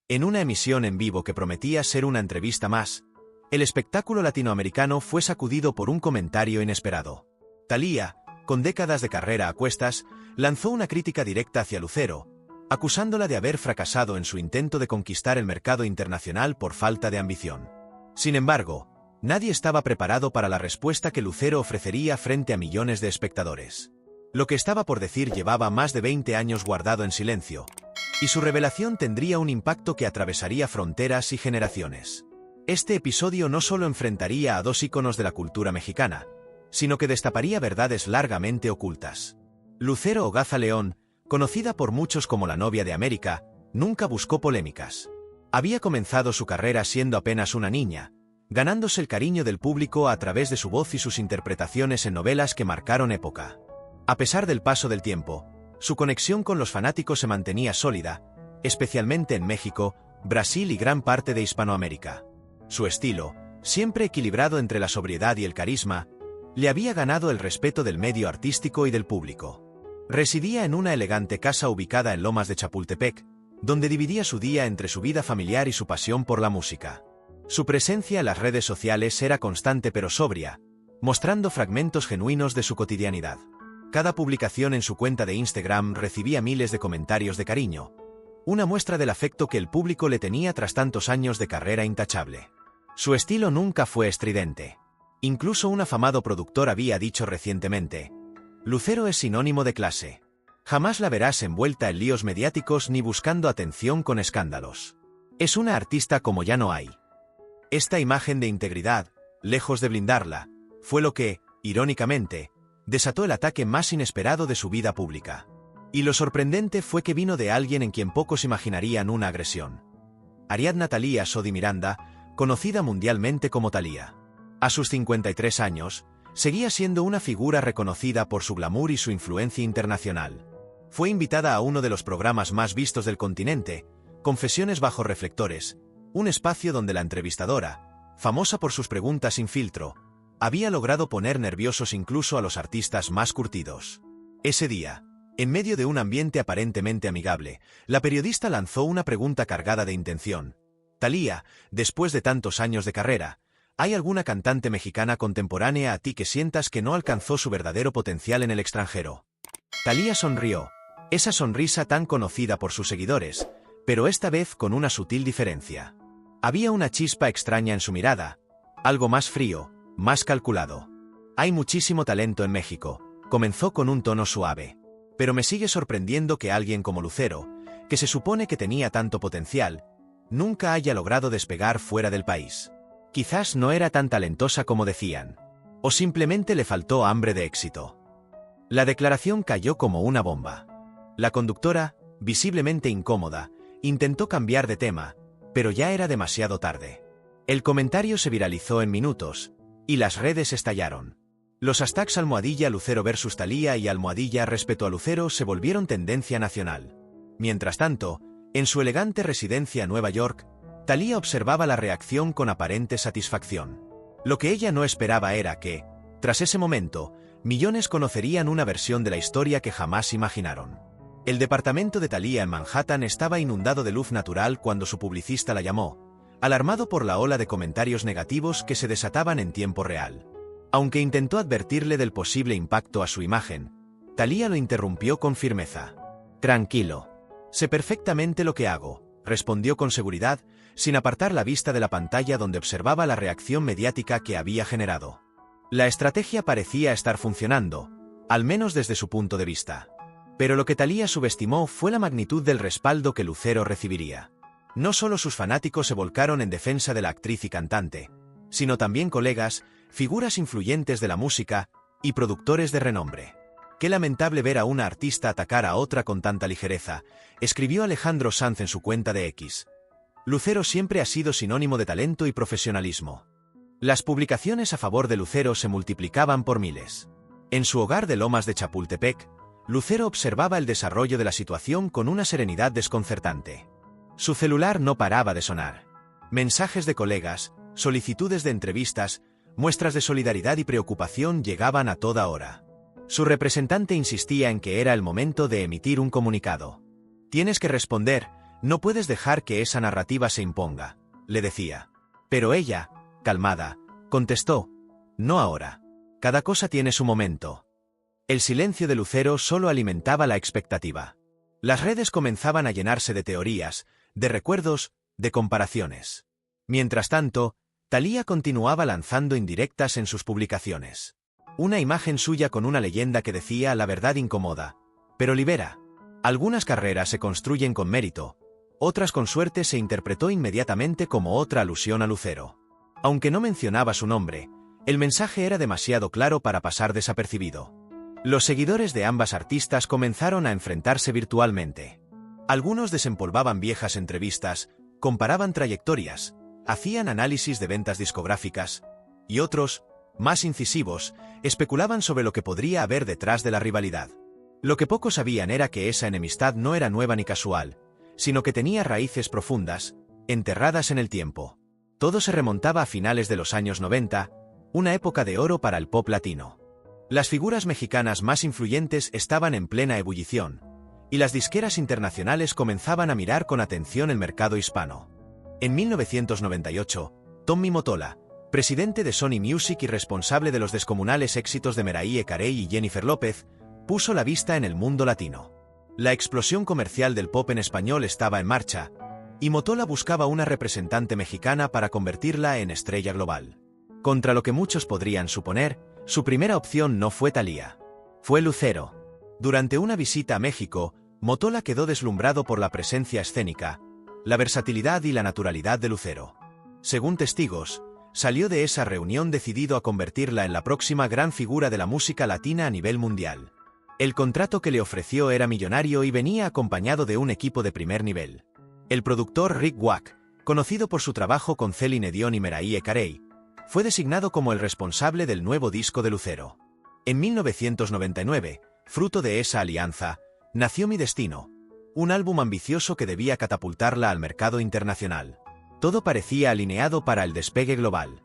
En una emisión en vivo que prometía ser una entrevista más, el espectáculo latinoamericano fue sacudido por un comentario inesperado. Thalía, con décadas de carrera a cuestas, lanzó una crítica directa hacia Lucero, acusándola de haber fracasado en su intento de conquistar el mercado internacional por falta de ambición. Sin embargo, nadie estaba preparado para la respuesta que Lucero ofrecería frente a millones de espectadores. Lo que estaba por decir llevaba más de 20 años guardado en silencio, y su revelación tendría un impacto que atravesaría fronteras y generaciones. Este episodio no solo enfrentaría a dos íconos de la cultura mexicana, sino que destaparía verdades largamente ocultas. Lucero Hogaza León, conocida por muchos como la novia de América, nunca buscó polémicas. Había comenzado su carrera siendo apenas una niña, ganándose el cariño del público a través de su voz y sus interpretaciones en novelas que marcaron época. A pesar del paso del tiempo, su conexión con los fanáticos se mantenía sólida, especialmente en México, Brasil y gran parte de Hispanoamérica. Su estilo, siempre equilibrado entre la sobriedad y el carisma, le había ganado el respeto del medio artístico y del público. Residía en una elegante casa ubicada en Lomas de Chapultepec, donde dividía su día entre su vida familiar y su pasión por la música. Su presencia en las redes sociales era constante pero sobria, mostrando fragmentos genuinos de su cotidianidad. Cada publicación en su cuenta de Instagram recibía miles de comentarios de cariño, una muestra del afecto que el público le tenía tras tantos años de carrera intachable. Su estilo nunca fue estridente. Incluso un afamado productor había dicho recientemente: Lucero es sinónimo de clase. Jamás la verás envuelta en líos mediáticos ni buscando atención con escándalos. Es una artista como ya no hay. Esta imagen de integridad, lejos de blindarla, fue lo que, irónicamente, desató el ataque más inesperado de su vida pública. Y lo sorprendente fue que vino de alguien en quien pocos imaginarían una agresión. Ariadna Thalía Sodi Miranda, conocida mundialmente como Thalía. A sus 53 años, seguía siendo una figura reconocida por su glamour y su influencia internacional. Fue invitada a uno de los programas más vistos del continente, Confesiones bajo reflectores, un espacio donde la entrevistadora, famosa por sus preguntas sin filtro, había logrado poner nerviosos incluso a los artistas más curtidos. Ese día, en medio de un ambiente aparentemente amigable, la periodista lanzó una pregunta cargada de intención. Thalía, después de tantos años de carrera, ¿hay alguna cantante mexicana contemporánea a ti que sientas que no alcanzó su verdadero potencial en el extranjero? Thalía sonrió, esa sonrisa tan conocida por sus seguidores, pero esta vez con una sutil diferencia. Había una chispa extraña en su mirada, algo más frío, más calculado. Hay muchísimo talento en México, comenzó con un tono suave. Pero me sigue sorprendiendo que alguien como Lucero, que se supone que tenía tanto potencial, nunca haya logrado despegar fuera del país. Quizás no era tan talentosa como decían. O simplemente le faltó hambre de éxito. La declaración cayó como una bomba. La conductora, visiblemente incómoda, intentó cambiar de tema, pero ya era demasiado tarde. El comentario se viralizó en minutos, y las redes estallaron. Los hashtags #Lucero versus Thalía y #Respeto a Lucero se volvieron tendencia nacional. Mientras tanto, en su elegante residencia en Nueva York, Thalía observaba la reacción con aparente satisfacción. Lo que ella no esperaba era que, tras ese momento, millones conocerían una versión de la historia que jamás imaginaron. El departamento de Thalía en Manhattan estaba inundado de luz natural cuando su publicista la llamó, alarmado por la ola de comentarios negativos que se desataban en tiempo real. Aunque intentó advertirle del posible impacto a su imagen, Thalía lo interrumpió con firmeza. «Tranquilo. Sé perfectamente lo que hago», respondió con seguridad, sin apartar la vista de la pantalla donde observaba la reacción mediática que había generado. La estrategia parecía estar funcionando, al menos desde su punto de vista. Pero lo que Thalía subestimó fue la magnitud del respaldo que Lucero recibiría. No solo sus fanáticos se volcaron en defensa de la actriz y cantante, sino también colegas, figuras influyentes de la música y productores de renombre. «Qué lamentable ver a una artista atacar a otra con tanta ligereza», escribió Alejandro Sanz en su cuenta de X. Lucero siempre ha sido sinónimo de talento y profesionalismo. Las publicaciones a favor de Lucero se multiplicaban por miles. En su hogar de Lomas de Chapultepec, Lucero observaba el desarrollo de la situación con una serenidad desconcertante. Su celular no paraba de sonar. Mensajes de colegas, solicitudes de entrevistas, muestras de solidaridad y preocupación llegaban a toda hora. Su representante insistía en que era el momento de emitir un comunicado. «Tienes que responder, No puedes dejar que esa narrativa se imponga, le decía. Pero ella, calmada, contestó, no ahora. Cada cosa tiene su momento. El silencio de Lucero solo alimentaba la expectativa. Las redes comenzaban a llenarse de teorías, de recuerdos, de comparaciones. Mientras tanto, Thalía continuaba lanzando indirectas en sus publicaciones. Una imagen suya con una leyenda que decía la verdad incomoda, pero libera. Algunas carreras se construyen con mérito, otras con suerte se interpretó inmediatamente como otra alusión a Lucero. Aunque no mencionaba su nombre, el mensaje era demasiado claro para pasar desapercibido. Los seguidores de ambas artistas comenzaron a enfrentarse virtualmente. Algunos desempolvaban viejas entrevistas, comparaban trayectorias, hacían análisis de ventas discográficas, y otros, más incisivos, especulaban sobre lo que podría haber detrás de la rivalidad. Lo que pocos sabían era que esa enemistad no era nueva ni casual, sino que tenía raíces profundas, enterradas en el tiempo. Todo se remontaba a finales de los años 90, una época de oro para el pop latino. Las figuras mexicanas más influyentes estaban en plena ebullición, y las disqueras internacionales comenzaban a mirar con atención el mercado hispano. En 1998, Tommy Mottola, presidente de Sony Music y responsable de los descomunales éxitos de Mariah Carey y Jennifer López, puso la vista en el mundo latino. La explosión comercial del pop en español estaba en marcha, y Mottola buscaba una representante mexicana para convertirla en estrella global. Contra lo que muchos podrían suponer, su primera opción no fue Thalía. Fue Lucero. Durante una visita a México, Mottola quedó deslumbrado por la presencia escénica, la versatilidad y la naturalidad de Lucero. Según testigos, salió de esa reunión decidido a convertirla en la próxima gran figura de la música latina a nivel mundial. El contrato que le ofreció era millonario y venía acompañado de un equipo de primer nivel. El productor Rick Wack, conocido por su trabajo con Celine Dion y Mariah Carey, fue designado como el responsable del nuevo disco de Lucero. En 1999, fruto de esa alianza, nació Mi Destino, un álbum ambicioso que debía catapultarla al mercado internacional. Todo parecía alineado para el despegue global.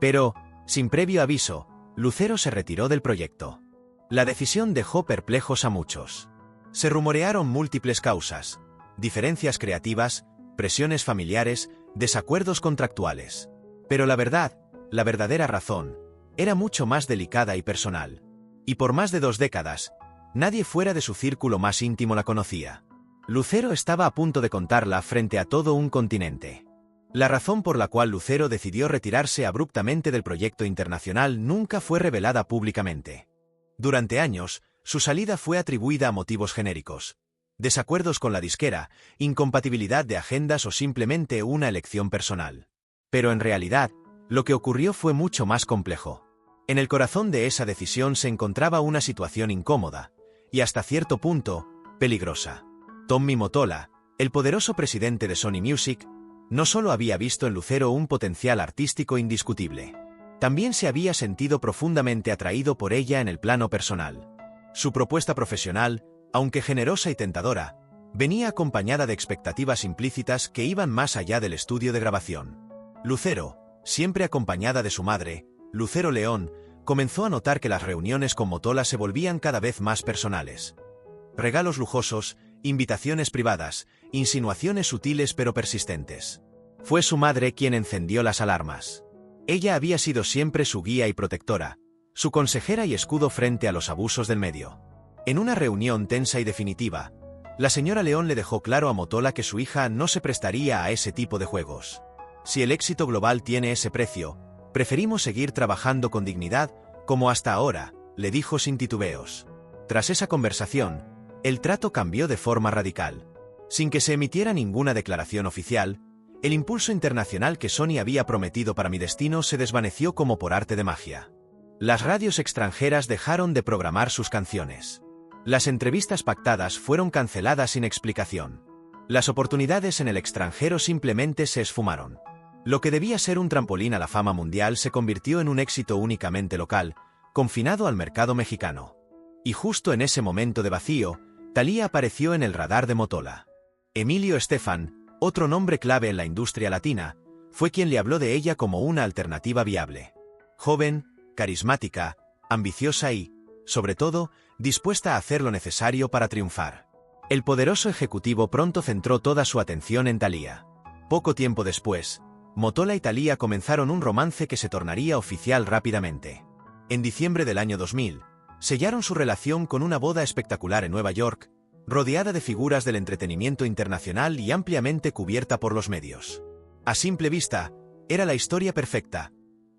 Pero, sin previo aviso, Lucero se retiró del proyecto. La decisión dejó perplejos a muchos. Se rumorearon múltiples causas, diferencias creativas, presiones familiares, desacuerdos contractuales. Pero la verdadera razón, era mucho más delicada y personal. Y por más de 2 décadas, nadie fuera de su círculo más íntimo la conocía. Lucero estaba a punto de contarla frente a todo un continente. La razón por la cual Lucero decidió retirarse abruptamente del proyecto internacional nunca fue revelada públicamente. Durante años, su salida fue atribuida a motivos genéricos: desacuerdos con la disquera, incompatibilidad de agendas o simplemente una elección personal. Pero en realidad, lo que ocurrió fue mucho más complejo. En el corazón de esa decisión se encontraba una situación incómoda, y hasta cierto punto, peligrosa. Tommy Mottola, el poderoso presidente de Sony Music, no solo había visto en Lucero un potencial artístico indiscutible, también se había sentido profundamente atraído por ella en el plano personal. Su propuesta profesional, aunque generosa y tentadora, venía acompañada de expectativas implícitas que iban más allá del estudio de grabación. Lucero, siempre acompañada de su madre, Lucero León, comenzó a notar que las reuniones con Mottola se volvían cada vez más personales. Regalos lujosos, invitaciones privadas, insinuaciones sutiles pero persistentes. Fue su madre quien encendió las alarmas. Ella había sido siempre su guía y protectora, su consejera y escudo frente a los abusos del medio. En una reunión tensa y definitiva, la señora León le dejó claro a Mottola que su hija no se prestaría a ese tipo de juegos. Si el éxito global tiene ese precio, preferimos seguir trabajando con dignidad, como hasta ahora, le dijo sin titubeos. Tras esa conversación, el trato cambió de forma radical. Sin que se emitiera ninguna declaración oficial, el impulso internacional que Sony había prometido para Mi Destino se desvaneció como por arte de magia. Las radios extranjeras dejaron de programar sus canciones. Las entrevistas pactadas fueron canceladas sin explicación. Las oportunidades en el extranjero simplemente se esfumaron. Lo que debía ser un trampolín a la fama mundial se convirtió en un éxito únicamente local, confinado al mercado mexicano. Y justo en ese momento de vacío, Thalía apareció en el radar de Mottola. Emilio Estefan, otro nombre clave en la industria latina, fue quien le habló de ella como una alternativa viable. Joven, carismática, ambiciosa y, sobre todo, dispuesta a hacer lo necesario para triunfar. El poderoso ejecutivo pronto centró toda su atención en Thalía. Poco tiempo después, Mottola y Thalía comenzaron un romance que se tornaría oficial rápidamente. En diciembre del año 2000, sellaron su relación con una boda espectacular en Nueva York, rodeada de figuras del entretenimiento internacional y ampliamente cubierta por los medios. A simple vista, era la historia perfecta.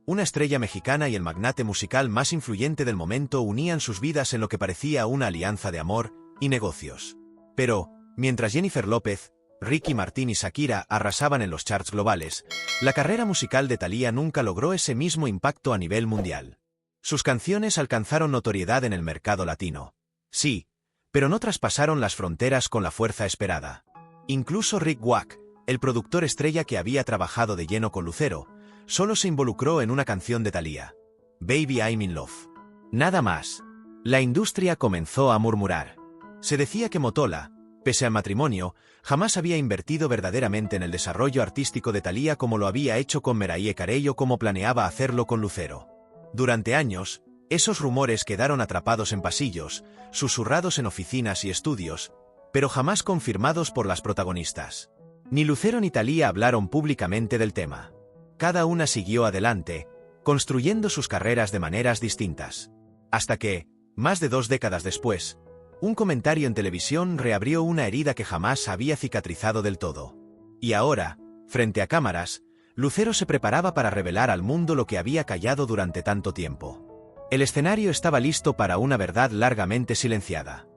Una estrella mexicana y el magnate musical más influyente del momento unían sus vidas en lo que parecía una alianza de amor y negocios. Pero, mientras Jennifer López, Ricky Martin y Shakira arrasaban en los charts globales, la carrera musical de Thalía nunca logró ese mismo impacto a nivel mundial. Sus canciones alcanzaron notoriedad en el mercado latino. Sí, pero no traspasaron las fronteras con la fuerza esperada. Incluso Rick Wack, el productor estrella que había trabajado de lleno con Lucero, solo se involucró en una canción de Thalía, Baby I'm in Love. Nada más. La industria comenzó a murmurar. Se decía que Mottola, pese al matrimonio, jamás había invertido verdaderamente en el desarrollo artístico de Thalía como lo había hecho con Mariah Carey o como planeaba hacerlo con Lucero. Durante años, esos rumores quedaron atrapados en pasillos, susurrados en oficinas y estudios, pero jamás confirmados por las protagonistas. Ni Lucero ni Thalía hablaron públicamente del tema. Cada una siguió adelante, construyendo sus carreras de maneras distintas. Hasta que, más de 2 décadas después, un comentario en televisión reabrió una herida que jamás había cicatrizado del todo. Y ahora, frente a cámaras, Lucero se preparaba para revelar al mundo lo que había callado durante tanto tiempo. El escenario estaba listo para una verdad largamente silenciada.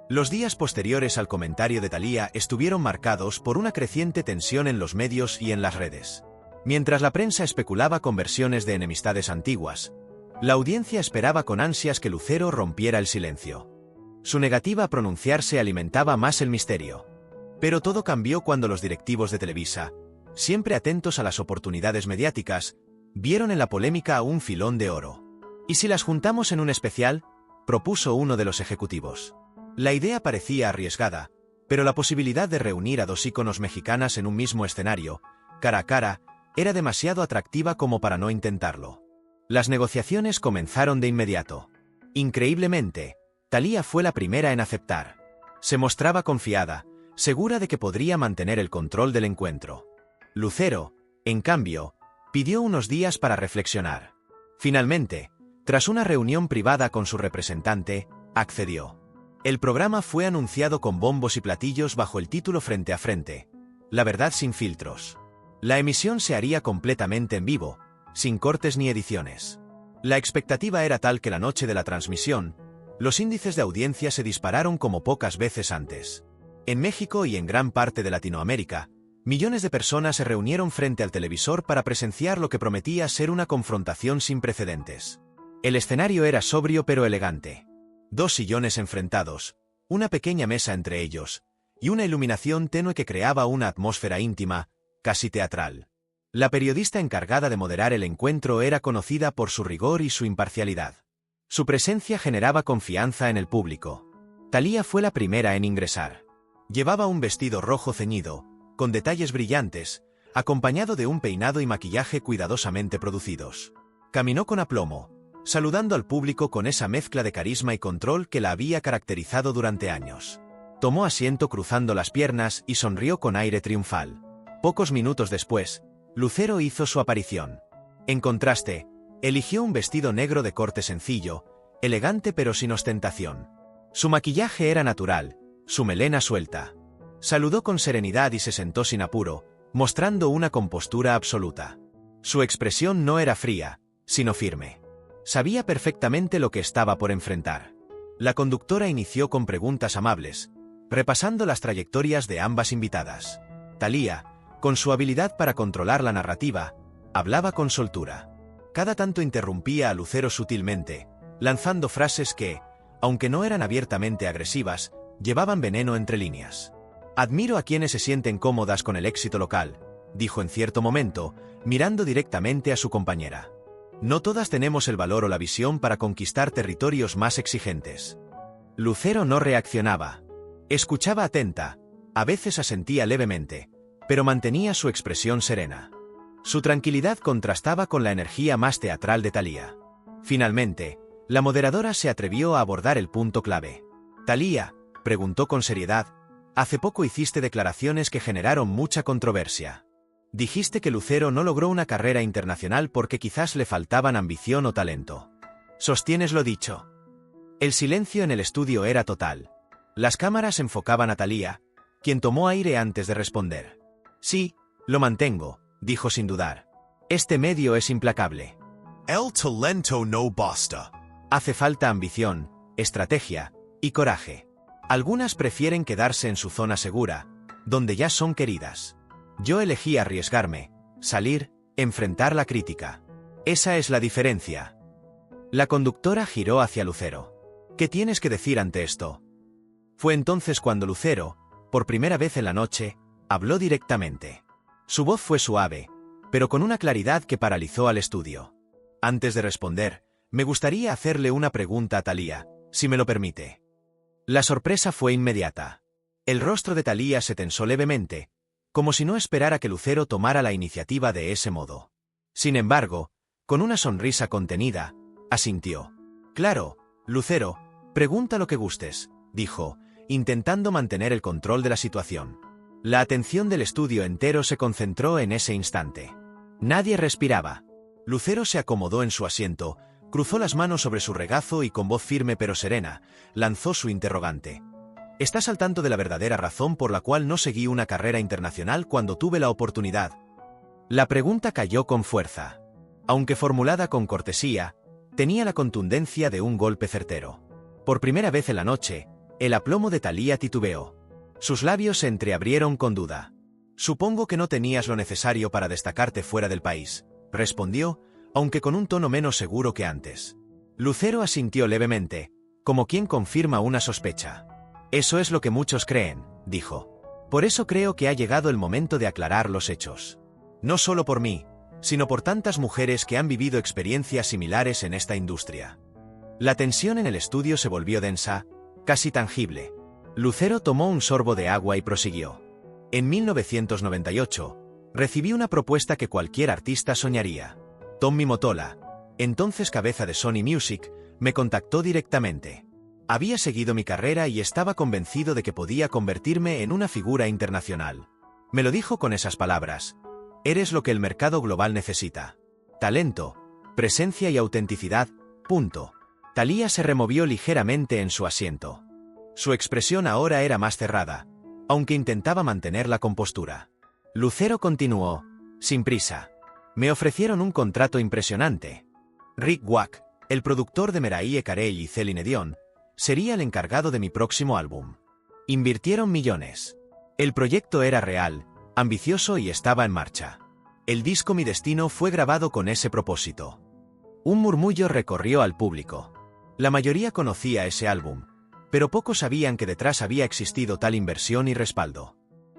Los días posteriores al comentario de Thalía estuvieron marcados por una creciente tensión en los medios y en las redes. Mientras la prensa especulaba con versiones de enemistades antiguas, la audiencia esperaba con ansias que Lucero rompiera el silencio. Su negativa a pronunciarse alimentaba más el misterio. Pero todo cambió cuando los directivos de Televisa, siempre atentos a las oportunidades mediáticas, vieron en la polémica un filón de oro. ¿Y si las juntamos en un especial?, propuso uno de los ejecutivos. La idea parecía arriesgada, pero la posibilidad de reunir a 2 íconos mexicanas en un mismo escenario, cara a cara, era demasiado atractiva como para no intentarlo. Las negociaciones comenzaron de inmediato. Increíblemente, Thalía fue la primera en aceptar. Se mostraba confiada, segura de que podría mantener el control del encuentro. Lucero, en cambio, pidió unos días para reflexionar. Finalmente, tras una reunión privada con su representante, accedió. El programa fue anunciado con bombos y platillos bajo el título Frente a Frente, La verdad sin filtros. La emisión se haría completamente en vivo, sin cortes ni ediciones. La expectativa era tal que la noche de la transmisión, los índices de audiencia se dispararon como pocas veces antes. En México y en gran parte de Latinoamérica, millones de personas se reunieron frente al televisor para presenciar lo que prometía ser una confrontación sin precedentes. El escenario era sobrio pero elegante. 2 sillones enfrentados, una pequeña mesa entre ellos, y una iluminación tenue que creaba una atmósfera íntima, casi teatral. La periodista encargada de moderar el encuentro era conocida por su rigor y su imparcialidad. Su presencia generaba confianza en el público. Thalía fue la primera en ingresar. Llevaba un vestido rojo ceñido, con detalles brillantes, acompañado de un peinado y maquillaje cuidadosamente producidos. Caminó con aplomo, saludando al público con esa mezcla de carisma y control que la había caracterizado durante años. Tomó asiento cruzando las piernas y sonrió con aire triunfal. Pocos minutos después, Lucero hizo su aparición. En contraste, eligió un vestido negro de corte sencillo, elegante pero sin ostentación. Su maquillaje era natural, su melena suelta. Saludó con serenidad y se sentó sin apuro, mostrando una compostura absoluta. Su expresión no era fría, sino firme. Sabía perfectamente lo que estaba por enfrentar. La conductora inició con preguntas amables, repasando las trayectorias de ambas invitadas. Thalía, con su habilidad para controlar la narrativa, hablaba con soltura. Cada tanto interrumpía a Lucero sutilmente, lanzando frases que, aunque no eran abiertamente agresivas, llevaban veneno entre líneas. «Admiro a quienes se sienten cómodas con el éxito local», dijo en cierto momento, mirando directamente a su compañera. «No todas tenemos el valor o la visión para conquistar territorios más exigentes». Lucero no reaccionaba. Escuchaba atenta, a veces asentía levemente, pero mantenía su expresión serena. Su tranquilidad contrastaba con la energía más teatral de Thalía. Finalmente, la moderadora se atrevió a abordar el punto clave. «Thalía», preguntó con seriedad, Hace poco hiciste declaraciones que generaron mucha controversia. Dijiste que Lucero no logró una carrera internacional porque quizás le faltaban ambición o talento. ¿Sostienes lo dicho? El silencio en el estudio era total. Las cámaras enfocaban a Thalía, quien tomó aire antes de responder. Sí, lo mantengo, dijo sin dudar. Este medio es implacable. El talento no basta. Hace falta ambición, estrategia y coraje. Algunas prefieren quedarse en su zona segura, donde ya son queridas. Yo elegí arriesgarme, salir, enfrentar la crítica. Esa es la diferencia. La conductora giró hacia Lucero. ¿Qué tienes que decir ante esto? Fue entonces cuando Lucero, por primera vez en la noche, habló directamente. Su voz fue suave, pero con una claridad que paralizó al estudio. Antes de responder, me gustaría hacerle una pregunta a Thalía, si me lo permite. La sorpresa fue inmediata. El rostro de Thalía se tensó levemente, como si no esperara que Lucero tomara la iniciativa de ese modo. Sin embargo, con una sonrisa contenida, asintió. Claro, Lucero, pregunta lo que gustes, dijo, intentando mantener el control de la situación. La atención del estudio entero se concentró en ese instante. Nadie respiraba. Lucero se acomodó en su asiento, cruzó las manos sobre su regazo y con voz firme pero serena, lanzó su interrogante. ¿Estás al tanto de la verdadera razón por la cual no seguí una carrera internacional cuando tuve la oportunidad? La pregunta cayó con fuerza. Aunque formulada con cortesía, tenía la contundencia de un golpe certero. Por primera vez en la noche, el aplomo de Thalía titubeó. Sus labios se entreabrieron con duda. Supongo que no tenías lo necesario para destacarte fuera del país, respondió, aunque con un tono menos seguro que antes. Lucero asintió levemente, como quien confirma una sospecha. Eso es lo que muchos creen, dijo. Por eso creo que ha llegado el momento de aclarar los hechos. No solo por mí, sino por tantas mujeres que han vivido experiencias similares en esta industria. La tensión en el estudio se volvió densa, casi tangible. Lucero tomó un sorbo de agua y prosiguió. En 1998, recibí una propuesta que cualquier artista soñaría. Tommy Mottola, entonces cabeza de Sony Music, me contactó directamente. Había seguido mi carrera y estaba convencido de que podía convertirme en una figura internacional. Me lo dijo con esas palabras. Eres lo que el mercado global necesita. Talento, presencia y autenticidad, punto. Thalía se removió ligeramente en su asiento. Su expresión ahora era más cerrada, aunque intentaba mantener la compostura. Lucero continuó, sin prisa. Me ofrecieron un contrato impresionante. Rick Wack, el productor de Mariah Carey y Celine Dion, sería el encargado de mi próximo álbum. Invirtieron millones. El proyecto era real, ambicioso y estaba en marcha. El disco Mi Destino fue grabado con ese propósito. Un murmullo recorrió al público. La mayoría conocía ese álbum, pero pocos sabían que detrás había existido tal inversión y respaldo.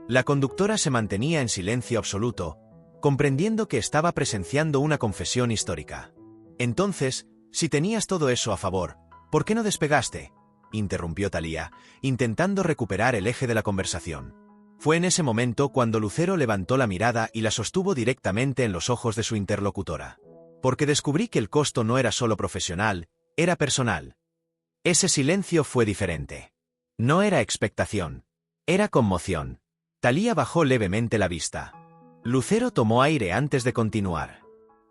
La conductora se mantenía en silencio absoluto, comprendiendo que estaba presenciando una confesión histórica. Entonces, si tenías todo eso a favor, ¿por qué no despegaste?, interrumpió Thalía, intentando recuperar el eje de la conversación. Fue en ese momento cuando Lucero levantó la mirada y la sostuvo directamente en los ojos de su interlocutora. Porque descubrí que el costo no era solo profesional, era personal. Ese silencio fue diferente. No era expectación. Era conmoción. Thalía bajó levemente la vista. Lucero tomó aire antes de continuar.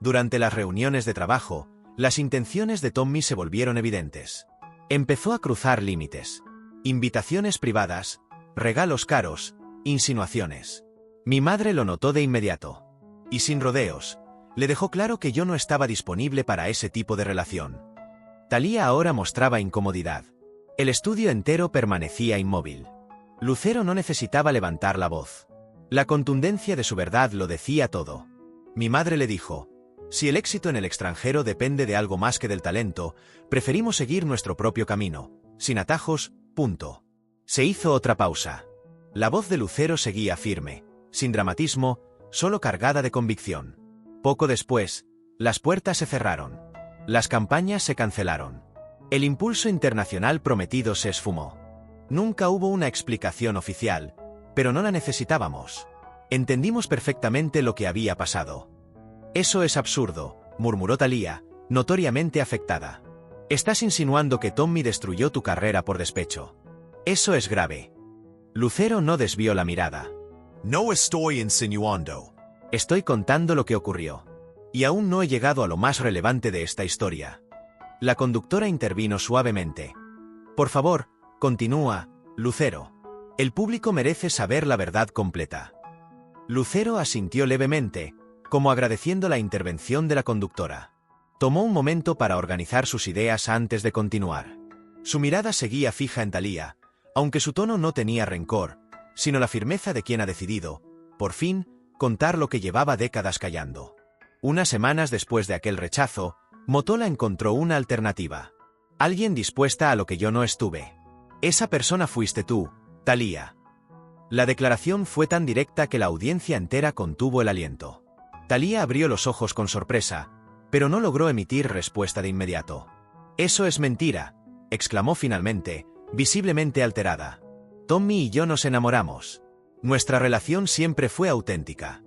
Durante las reuniones de trabajo, las intenciones de Tommy se volvieron evidentes. Empezó a cruzar límites. Invitaciones privadas, regalos caros, insinuaciones. Mi madre lo notó de inmediato. Y sin rodeos, le dejó claro que yo no estaba disponible para ese tipo de relación. Thalía ahora mostraba incomodidad. El estudio entero permanecía inmóvil. Lucero no necesitaba levantar la voz. La contundencia de su verdad lo decía todo. Mi madre le dijo, si el éxito en el extranjero depende de algo más que del talento, preferimos seguir nuestro propio camino, sin atajos, punto. Se hizo otra pausa. La voz de Lucero seguía firme, sin dramatismo, solo cargada de convicción. Poco después, las puertas se cerraron. Las campañas se cancelaron. El impulso internacional prometido se esfumó. Nunca hubo una explicación oficial, pero no la necesitábamos. Entendimos perfectamente lo que había pasado. Eso es absurdo, murmuró Thalía, notoriamente afectada. Estás insinuando que Tommy destruyó tu carrera por despecho. Eso es grave. Lucero no desvió la mirada. No estoy insinuando. Estoy contando lo que ocurrió. Y aún no he llegado a lo más relevante de esta historia. La conductora intervino suavemente. Por favor, continúa, Lucero. El público merece saber la verdad completa. Lucero asintió levemente, como agradeciendo la intervención de la conductora. Tomó un momento para organizar sus ideas antes de continuar. Su mirada seguía fija en Thalía, aunque su tono no tenía rencor, sino la firmeza de quien ha decidido, por fin, contar lo que llevaba décadas callando. Unas semanas después de aquel rechazo, Motola encontró una alternativa. Alguien dispuesta a lo que yo no estuve. Esa persona fuiste tú, Thalía. La declaración fue tan directa que la audiencia entera contuvo el aliento. Thalía abrió los ojos con sorpresa, pero no logró emitir respuesta de inmediato. «Eso es mentira», exclamó finalmente, visiblemente alterada. «Tommy y yo nos enamoramos. Nuestra relación siempre fue auténtica».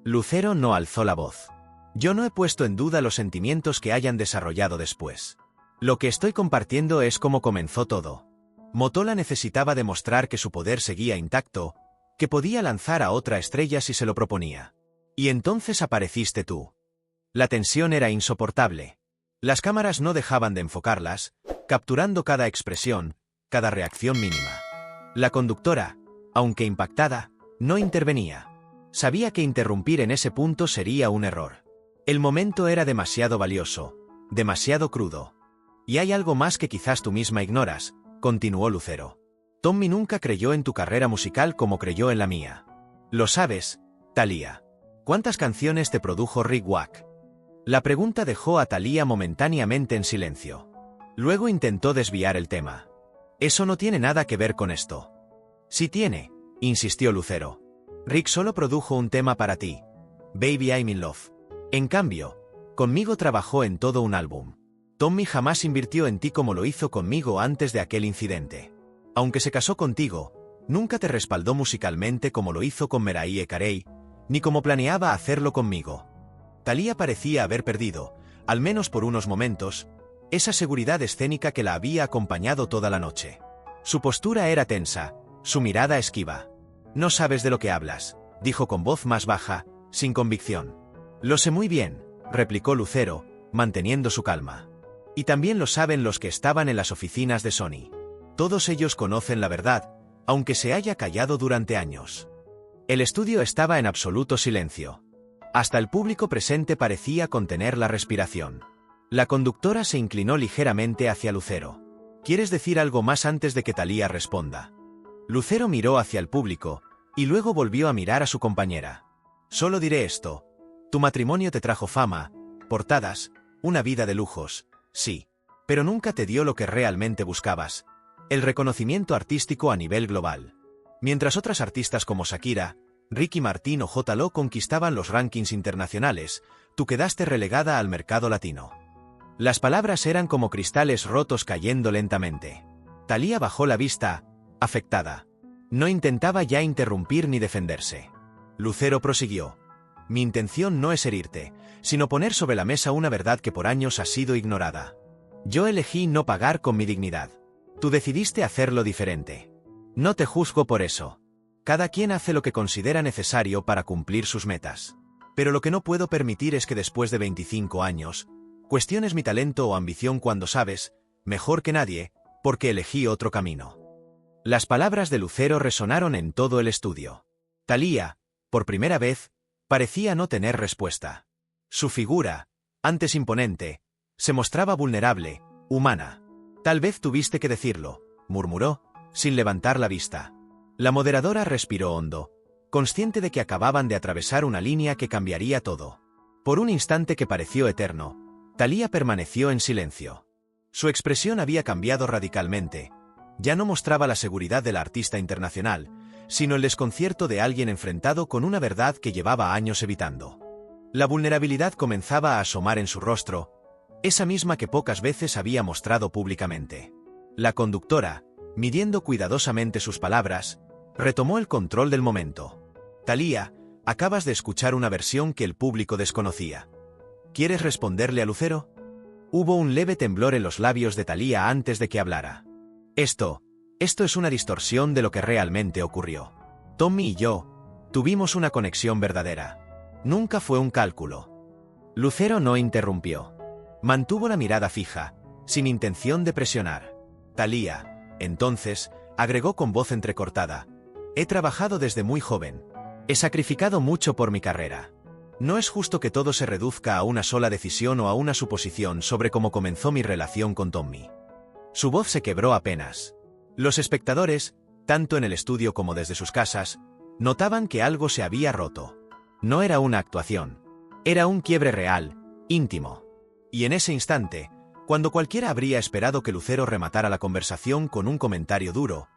Lucero no alzó la voz. «Yo no he puesto en duda los sentimientos que hayan desarrollado después. Lo que estoy compartiendo es cómo comenzó todo. Motola necesitaba demostrar que su poder seguía intacto, que podía lanzar a otra estrella si se lo proponía. Y entonces apareciste tú. La tensión era insoportable. Las cámaras no dejaban de enfocarlas, capturando cada expresión, cada reacción mínima. La conductora, aunque impactada, no intervenía. Sabía que interrumpir en ese punto sería un error. El momento era demasiado valioso, demasiado crudo. Y hay algo más que quizás tú misma ignoras, continuó Lucero. Tommy nunca creyó en tu carrera musical como creyó en la mía. Lo sabes, Thalía. ¿Cuántas canciones te produjo Rick Wack? La pregunta dejó a Thalía momentáneamente en silencio. Luego intentó desviar el tema. Eso no tiene nada que ver con esto. Sí tiene, insistió Lucero. Rick solo produjo un tema para ti, Baby I'm in Love. En cambio, conmigo trabajó en todo un álbum. Tommy jamás invirtió en ti como lo hizo conmigo antes de aquel incidente. Aunque se casó contigo, nunca te respaldó musicalmente como lo hizo con Mariah Carey, ni como planeaba hacerlo conmigo. Thalía parecía haber perdido, al menos por unos momentos, esa seguridad escénica que la había acompañado toda la noche. Su postura era tensa, su mirada esquiva. «No sabes de lo que hablas», dijo con voz más baja, sin convicción. «Lo sé muy bien», replicó Lucero, manteniendo su calma. «Y también lo saben los que estaban en las oficinas de Sony. Todos ellos conocen la verdad, aunque se haya callado durante años». El estudio estaba en absoluto silencio. Hasta el público presente parecía contener la respiración. La conductora se inclinó ligeramente hacia Lucero. «¿Quieres decir algo más antes de que Thalía responda?» Lucero miró hacia el público, y luego volvió a mirar a su compañera. «Solo diré esto. Tu matrimonio te trajo fama, portadas, una vida de lujos, sí. Pero nunca te dio lo que realmente buscabas: el reconocimiento artístico a nivel global. Mientras otras artistas como Shakira, Ricky Martin o J. Lo conquistaban los rankings internacionales, tú quedaste relegada al mercado latino». Las palabras eran como cristales rotos cayendo lentamente. Thalía bajó la vista, afectada. No intentaba ya interrumpir ni defenderse. Lucero prosiguió. «Mi intención no es herirte, sino poner sobre la mesa una verdad que por años ha sido ignorada. Yo elegí no pagar con mi dignidad. Tú decidiste hacerlo diferente. No te juzgo por eso. Cada quien hace lo que considera necesario para cumplir sus metas. Pero lo que no puedo permitir es que después de 25 años, cuestiones mi talento o ambición cuando sabes, mejor que nadie, porque elegí otro camino». Las palabras de Lucero resonaron en todo el estudio. Thalía, por primera vez, parecía no tener respuesta. Su figura, antes imponente, se mostraba vulnerable, humana. «Tal vez tuviste que decirlo», murmuró, sin levantar la vista. La moderadora respiró hondo, consciente de que acababan de atravesar una línea que cambiaría todo. Por un instante que pareció eterno, Thalía permaneció en silencio. Su expresión había cambiado radicalmente. Ya no mostraba la seguridad de la artista internacional, sino el desconcierto de alguien enfrentado con una verdad que llevaba años evitando. La vulnerabilidad comenzaba a asomar en su rostro, esa misma que pocas veces había mostrado públicamente. La conductora, midiendo cuidadosamente sus palabras, retomó el control del momento. «Thalía, acabas de escuchar una versión que el público desconocía. ¿Quieres responderle a Lucero?» Hubo un leve temblor en los labios de Thalía antes de que hablara. «Esto, Esto es una distorsión de lo que realmente ocurrió. Tommy y yo tuvimos una conexión verdadera. Nunca fue un cálculo. Lucero no interrumpió. Mantuvo la mirada fija, sin intención de presionar. Thalía, entonces, agregó con voz entrecortada: he trabajado desde muy joven. He sacrificado mucho por mi carrera. No es justo que todo se reduzca a una sola decisión o a una suposición sobre cómo comenzó mi relación con Tommy. Su voz se quebró apenas. Los espectadores, tanto en el estudio como desde sus casas, notaban que algo se había roto. No era una actuación. Era un quiebre real, íntimo. Y en ese instante, cuando cualquiera habría esperado que Lucero rematara la conversación con un comentario duro,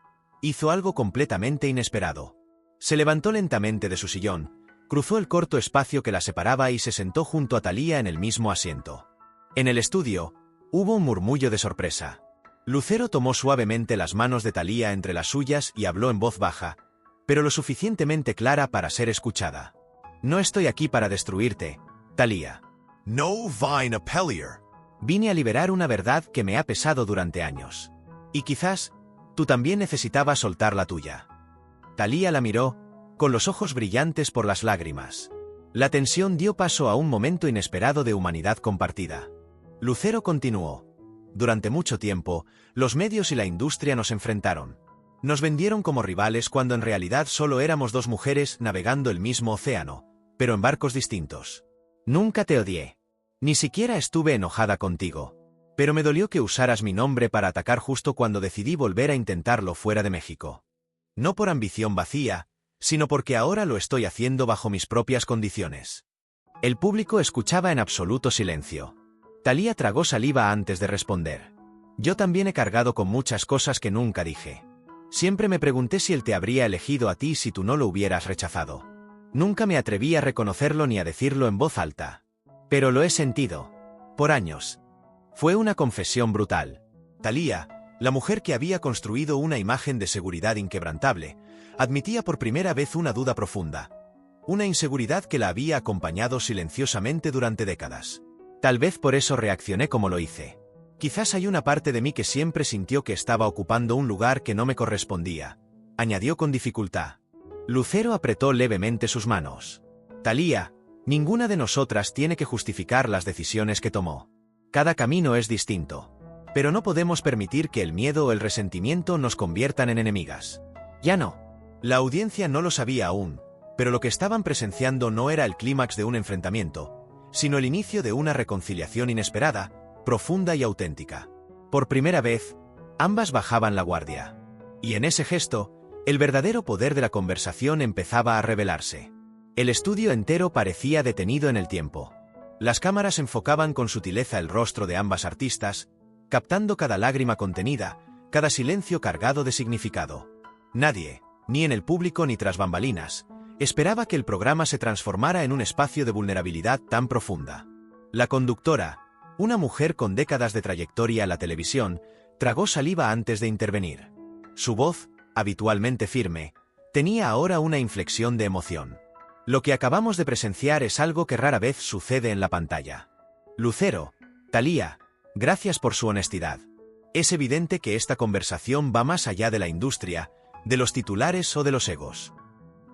hizo algo completamente inesperado. Se levantó lentamente de su sillón, cruzó el corto espacio que la separaba y se sentó junto a Thalía en el mismo asiento. En el estudio, hubo un murmullo de sorpresa. Lucero tomó suavemente las manos de Thalía entre las suyas y habló en voz baja, pero lo suficientemente clara para ser escuchada. No estoy aquí para destruirte, Thalía. No vine a pelear. Vine a liberar una verdad que me ha pesado durante años. Y quizás, tú también necesitabas soltar la tuya. Thalía la miró, con los ojos brillantes por las lágrimas. La tensión dio paso a un momento inesperado de humanidad compartida. Lucero continuó. Durante mucho tiempo, los medios y la industria nos enfrentaron. Nos vendieron como rivales cuando en realidad solo éramos dos mujeres navegando el mismo océano, pero en barcos distintos. Nunca te odié. Ni siquiera estuve enojada contigo. Pero me dolió que usaras mi nombre para atacar justo cuando decidí volver a intentarlo fuera de México. No por ambición vacía, sino porque ahora lo estoy haciendo bajo mis propias condiciones. El público escuchaba en absoluto silencio. Thalía tragó saliva antes de responder. Yo también he cargado con muchas cosas que nunca dije. Siempre me pregunté si él te habría elegido a ti si tú no lo hubieras rechazado. Nunca me atreví a reconocerlo ni a decirlo en voz alta. Pero lo he sentido. Por años. Fue una confesión brutal. Thalía, la mujer que había construido una imagen de seguridad inquebrantable, admitía por primera vez una duda profunda. Una inseguridad que la había acompañado silenciosamente durante décadas. Tal vez por eso reaccioné como lo hice. Quizás hay una parte de mí que siempre sintió que estaba ocupando un lugar que no me correspondía, añadió con dificultad. Lucero apretó levemente sus manos. Thalía, ninguna de nosotras tiene que justificar las decisiones que tomó. Cada camino es distinto. Pero no podemos permitir que el miedo o el resentimiento nos conviertan en enemigas. Ya no. La audiencia no lo sabía aún, pero lo que estaban presenciando no era el clímax de un enfrentamiento, sino el inicio de una reconciliación inesperada, profunda y auténtica. Por primera vez, ambas bajaban la guardia. Y en ese gesto, el verdadero poder de la conversación empezaba a revelarse. El estudio entero parecía detenido en el tiempo. Las cámaras enfocaban con sutileza el rostro de ambas artistas, captando cada lágrima contenida, cada silencio cargado de significado. Nadie, ni en el público ni tras bambalinas, esperaba que el programa se transformara en un espacio de vulnerabilidad tan profunda. La conductora, una mujer con décadas de trayectoria en la televisión, tragó saliva antes de intervenir. Su voz, habitualmente firme, tenía ahora una inflexión de emoción. Lo que acabamos de presenciar es algo que rara vez sucede en la pantalla. Lucero, Thalía, gracias por su honestidad. Es evidente que esta conversación va más allá de la industria, de los titulares o de los egos.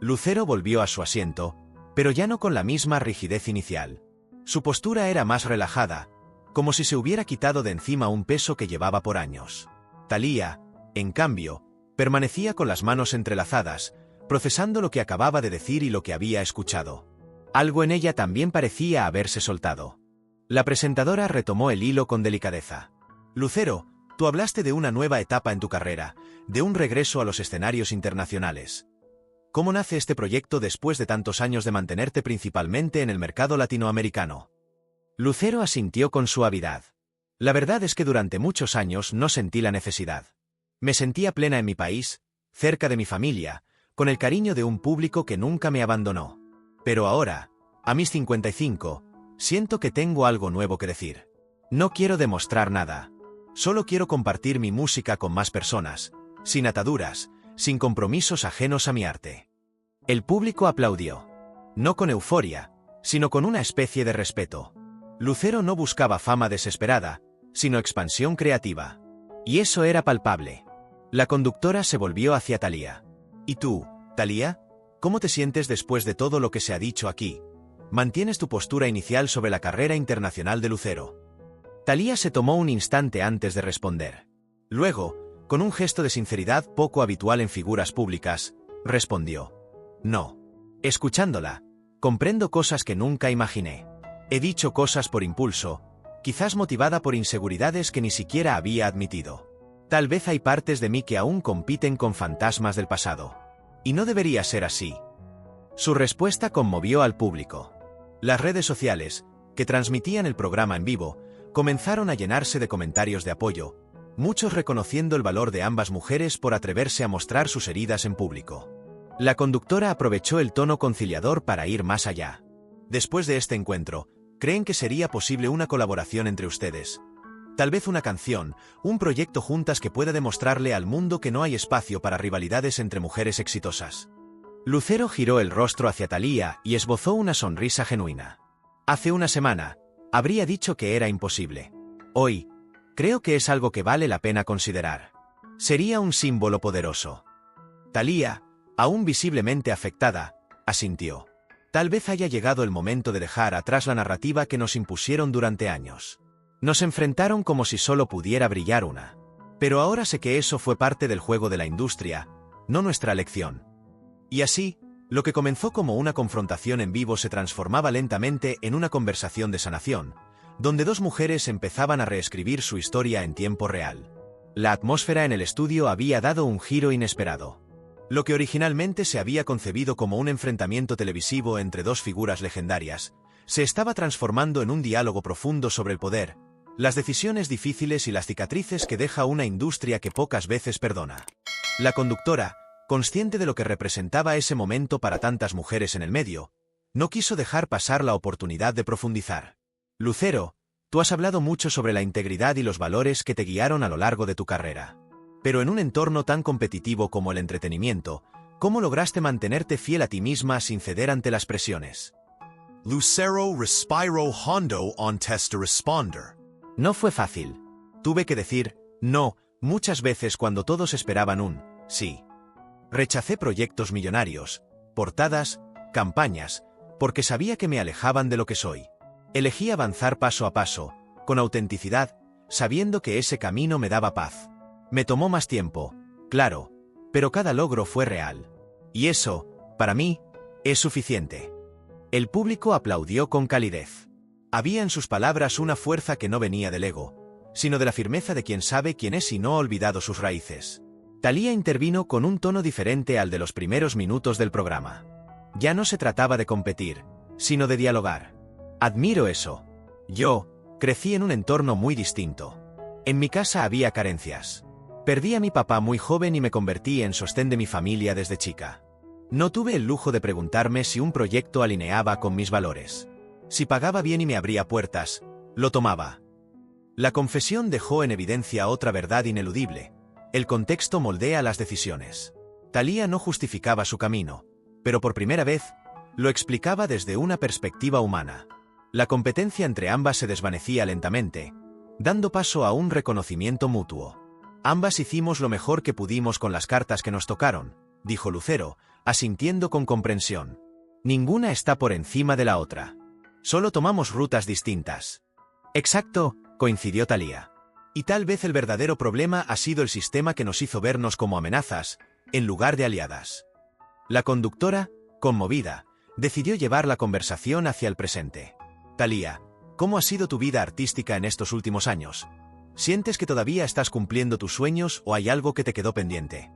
Lucero volvió a su asiento, pero ya no con la misma rigidez inicial. Su postura era más relajada, como si se hubiera quitado de encima un peso que llevaba por años. Thalía, en cambio, permanecía con las manos entrelazadas, procesando lo que acababa de decir y lo que había escuchado. Algo en ella también parecía haberse soltado. La presentadora retomó el hilo con delicadeza. Lucero, tú hablaste de una nueva etapa en tu carrera, de un regreso a los escenarios internacionales. ¿Cómo nace este proyecto después de tantos años de mantenerte principalmente en el mercado latinoamericano? Lucero asintió con suavidad. La verdad es que durante muchos años no sentí la necesidad. Me sentía plena en mi país, cerca de mi familia, con el cariño de un público que nunca me abandonó. Pero ahora, a mis 55, siento que tengo algo nuevo que decir. No quiero demostrar nada. Solo quiero compartir mi música con más personas, sin ataduras, sin compromisos ajenos a mi arte. El público aplaudió. No con euforia, sino con una especie de respeto. Lucero no buscaba fama desesperada, sino expansión creativa. Y eso era palpable. La conductora se volvió hacia Thalía. ¿Y tú, Thalía? ¿Cómo te sientes después de todo lo que se ha dicho aquí? ¿Mantienes tu postura inicial sobre la carrera internacional de Lucero? Thalía se tomó un instante antes de responder. Luego, con un gesto de sinceridad poco habitual en figuras públicas, respondió: no. Escuchándola, comprendo cosas que nunca imaginé. He dicho cosas por impulso, quizás motivada por inseguridades que ni siquiera había admitido. Tal vez hay partes de mí que aún compiten con fantasmas del pasado. Y no debería ser así. Su respuesta conmovió al público. Las redes sociales, que transmitían el programa en vivo, comenzaron a llenarse de comentarios de apoyo, muchos reconociendo el valor de ambas mujeres por atreverse a mostrar sus heridas en público. La conductora aprovechó el tono conciliador para ir más allá. Después de este encuentro, ¿creen que sería posible una colaboración entre ustedes? Tal vez una canción, un proyecto juntas que pueda demostrarle al mundo que no hay espacio para rivalidades entre mujeres exitosas. Lucero giró el rostro hacia Thalía y esbozó una sonrisa genuina. Hace una semana, habría dicho que era imposible. Hoy, creo que es algo que vale la pena considerar. Sería un símbolo poderoso. Thalía, aún visiblemente afectada, asintió. Tal vez haya llegado el momento de dejar atrás la narrativa que nos impusieron durante años. Nos enfrentaron como si solo pudiera brillar una. Pero ahora sé que eso fue parte del juego de la industria, no nuestra elección. Y así, lo que comenzó como una confrontación en vivo se transformaba lentamente en una conversación de sanación, donde dos mujeres empezaban a reescribir su historia en tiempo real. La atmósfera en el estudio había dado un giro inesperado. Lo que originalmente se había concebido como un enfrentamiento televisivo entre dos figuras legendarias, se estaba transformando en un diálogo profundo sobre el poder, las decisiones difíciles y las cicatrices que deja una industria que pocas veces perdona. La conductora, consciente de lo que representaba ese momento para tantas mujeres en el medio, no quiso dejar pasar la oportunidad de profundizar. Lucero, tú has hablado mucho sobre la integridad y los valores que te guiaron a lo largo de tu carrera. Pero en un entorno tan competitivo como el entretenimiento, ¿cómo lograste mantenerte fiel a ti misma sin ceder ante las presiones? Lucero respiró hondo antes de responder. No fue fácil. Tuve que decir no muchas veces cuando todos esperaban un sí. Rechacé proyectos millonarios, portadas, campañas, porque sabía que me alejaban de lo que soy. Elegí avanzar paso a paso, con autenticidad, sabiendo que ese camino me daba paz. Me tomó más tiempo, claro, pero cada logro fue real. Y eso, para mí, es suficiente. El público aplaudió con calidez. Había en sus palabras una fuerza que no venía del ego, sino de la firmeza de quien sabe quién es y no ha olvidado sus raíces. Thalía intervino con un tono diferente al de los primeros minutos del programa. Ya no se trataba de competir, sino de dialogar. Admiro eso. Yo crecí en un entorno muy distinto. En mi casa había carencias. Perdí a mi papá muy joven y me convertí en sostén de mi familia desde chica. No tuve el lujo de preguntarme si un proyecto alineaba con mis valores. Si pagaba bien y me abría puertas, lo tomaba. La confesión dejó en evidencia otra verdad ineludible. El contexto moldea las decisiones. Thalía no justificaba su camino, pero por primera vez, lo explicaba desde una perspectiva humana. La competencia entre ambas se desvanecía lentamente, dando paso a un reconocimiento mutuo. Ambas hicimos lo mejor que pudimos con las cartas que nos tocaron, dijo Lucero, asintiendo con comprensión. Ninguna está por encima de la otra. Solo tomamos rutas distintas. Exacto, coincidió Thalía. Y tal vez el verdadero problema ha sido el sistema que nos hizo vernos como amenazas, en lugar de aliadas. La conductora, conmovida, decidió llevar la conversación hacia el presente. Thalía, ¿cómo ha sido tu vida artística en estos últimos años? ¿Sientes que todavía estás cumpliendo tus sueños o hay algo que te quedó pendiente?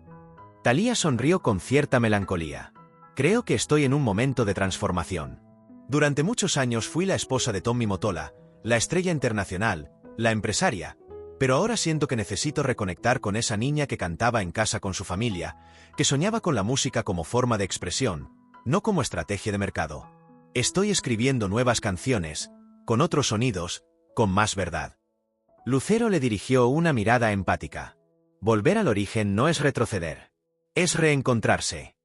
Thalía sonrió con cierta melancolía. Creo que estoy en un momento de transformación. Durante muchos años fui la esposa de Tommy Mottola, la estrella internacional, la empresaria, pero ahora siento que necesito reconectar con esa niña que cantaba en casa con su familia, que soñaba con la música como forma de expresión, no como estrategia de mercado. Estoy escribiendo nuevas canciones, con otros sonidos, con más verdad. Lucero le dirigió una mirada empática. Volver al origen no es retroceder, es reencontrarse.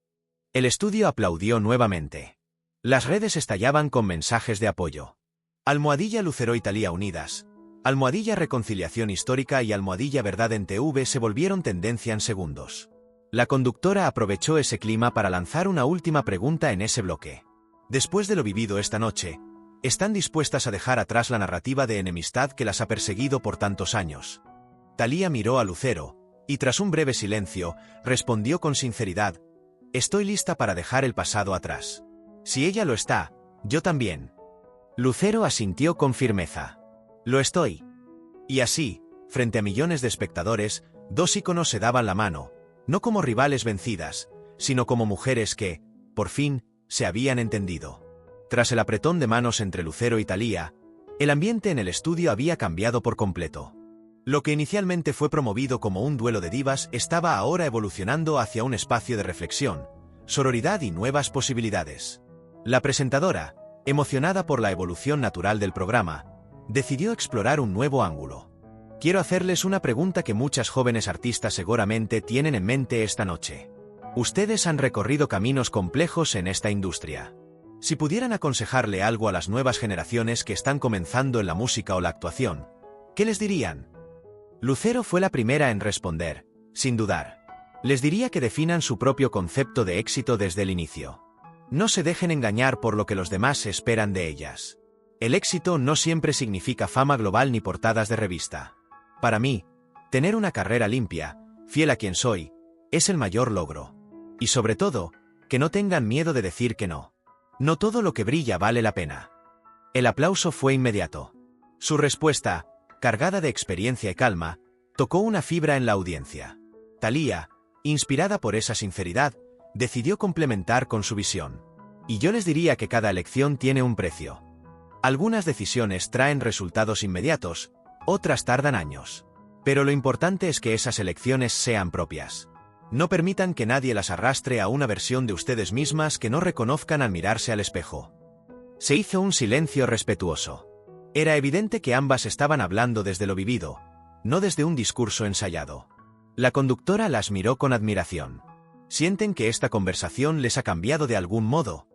El estudio aplaudió nuevamente. Las redes estallaban con mensajes de apoyo. Almohadilla Lucero y Thalía unidas. Almohadilla Reconciliación Histórica y Almohadilla Verdad en TV se volvieron tendencia en segundos. La conductora aprovechó ese clima para lanzar una última pregunta en ese bloque. Después de lo vivido esta noche, ¿están dispuestas a dejar atrás la narrativa de enemistad que las ha perseguido por tantos años? Thalía miró a Lucero, y tras un breve silencio, respondió con sinceridad: estoy lista para dejar el pasado atrás. Si ella lo está, yo también. Lucero asintió con firmeza. Lo estoy. Y así, frente a millones de espectadores, dos íconos se daban la mano, no como rivales vencidas, sino como mujeres que, por fin, se habían entendido. Tras el apretón de manos entre Lucero y Thalía, el ambiente en el estudio había cambiado por completo. Lo que inicialmente fue promovido como un duelo de divas estaba ahora evolucionando hacia un espacio de reflexión, sororidad y nuevas posibilidades. La presentadora, emocionada por la evolución natural del programa, decidió explorar un nuevo ángulo. Quiero hacerles una pregunta que muchas jóvenes artistas seguramente tienen en mente esta noche. Ustedes han recorrido caminos complejos en esta industria. Si pudieran aconsejarle algo a las nuevas generaciones que están comenzando en la música o la actuación, ¿qué les dirían? Lucero fue la primera en responder, sin dudar. Les diría que definan su propio concepto de éxito desde el inicio. No se dejen engañar por lo que los demás esperan de ellas. El éxito no siempre significa fama global ni portadas de revista. Para mí, tener una carrera limpia, fiel a quien soy, es el mayor logro. Y sobre todo, que no tengan miedo de decir que no. No todo lo que brilla vale la pena. El aplauso fue inmediato. Su respuesta, cargada de experiencia y calma, tocó una fibra en la audiencia. Thalía, inspirada por esa sinceridad, decidió complementar con su visión. Y yo les diría que cada elección tiene un precio. Algunas decisiones traen resultados inmediatos, otras tardan años. Pero lo importante es que esas elecciones sean propias. No permitan que nadie las arrastre a una versión de ustedes mismas que no reconozcan al mirarse al espejo. Se hizo un silencio respetuoso. Era evidente que ambas estaban hablando desde lo vivido, no desde un discurso ensayado. La conductora las miró con admiración. ¿Sienten que esta conversación les ha cambiado de algún modo?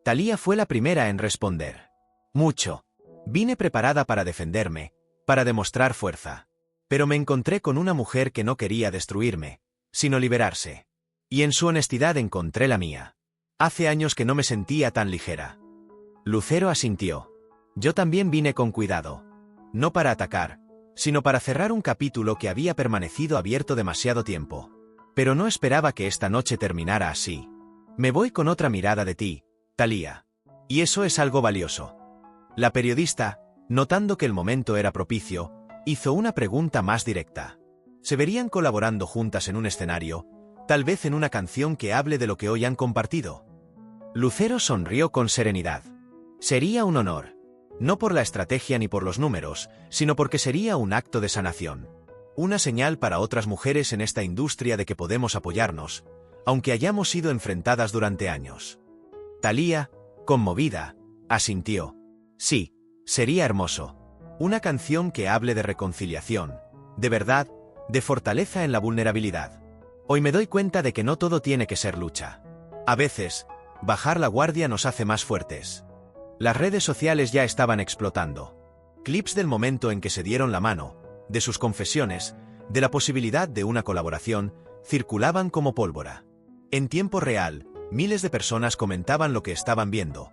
Thalía fue la primera en responder. Mucho. Vine preparada para defenderme, para demostrar fuerza. Pero me encontré con una mujer que no quería destruirme, sino liberarse. Y en su honestidad encontré la mía. Hace años que no me sentía tan ligera. Lucero asintió. Yo también vine con cuidado. No para atacar, sino para cerrar un capítulo que había permanecido abierto demasiado tiempo. Pero no esperaba que esta noche terminara así. Me voy con otra mirada de ti, Thalía. Y eso es algo valioso. La periodista, notando que el momento era propicio, hizo una pregunta más directa. ¿Se verían colaborando juntas en un escenario, tal vez en una canción que hable de lo que hoy han compartido? Lucero sonrió con serenidad. Sería un honor. No por la estrategia ni por los números, sino porque sería un acto de sanación. Una señal para otras mujeres en esta industria de que podemos apoyarnos, aunque hayamos sido enfrentadas durante años. Thalía, conmovida, asintió. Sí, sería hermoso. Una canción que hable de reconciliación, de verdad, de fortaleza en la vulnerabilidad. Hoy me doy cuenta de que no todo tiene que ser lucha. A veces, bajar la guardia nos hace más fuertes. Las redes sociales ya estaban explotando. Clips del momento en que se dieron la mano, de sus confesiones, de la posibilidad de una colaboración, circulaban como pólvora. En tiempo real, miles de personas comentaban lo que estaban viendo.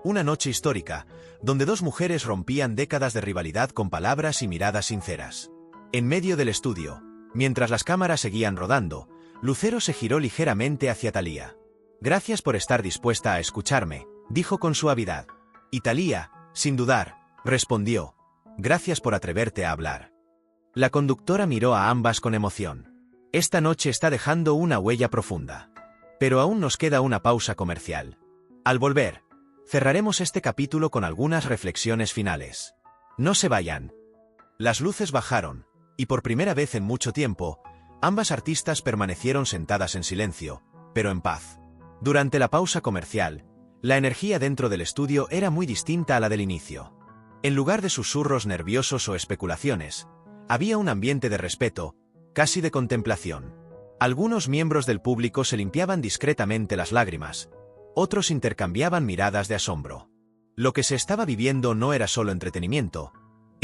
Una noche histórica, donde dos mujeres rompían décadas de rivalidad con palabras y miradas sinceras. En medio del estudio, mientras las cámaras seguían rodando, Lucero se giró ligeramente hacia Thalía. Gracias por estar dispuesta a escucharme, dijo con suavidad. Y Thalía, sin dudar, respondió. Gracias por atreverte a hablar. La conductora miró a ambas con emoción. Esta noche está dejando una huella profunda. Pero aún nos queda una pausa comercial. Al volver, cerraremos este capítulo con algunas reflexiones finales. No se vayan. Las luces bajaron, y por primera vez en mucho tiempo, ambas artistas permanecieron sentadas en silencio, pero en paz. Durante la pausa comercial, la energía dentro del estudio era muy distinta a la del inicio. En lugar de susurros nerviosos o especulaciones, había un ambiente de respeto, casi de contemplación. Algunos miembros del público se limpiaban discretamente las lágrimas, otros intercambiaban miradas de asombro. Lo que se estaba viviendo no era solo entretenimiento,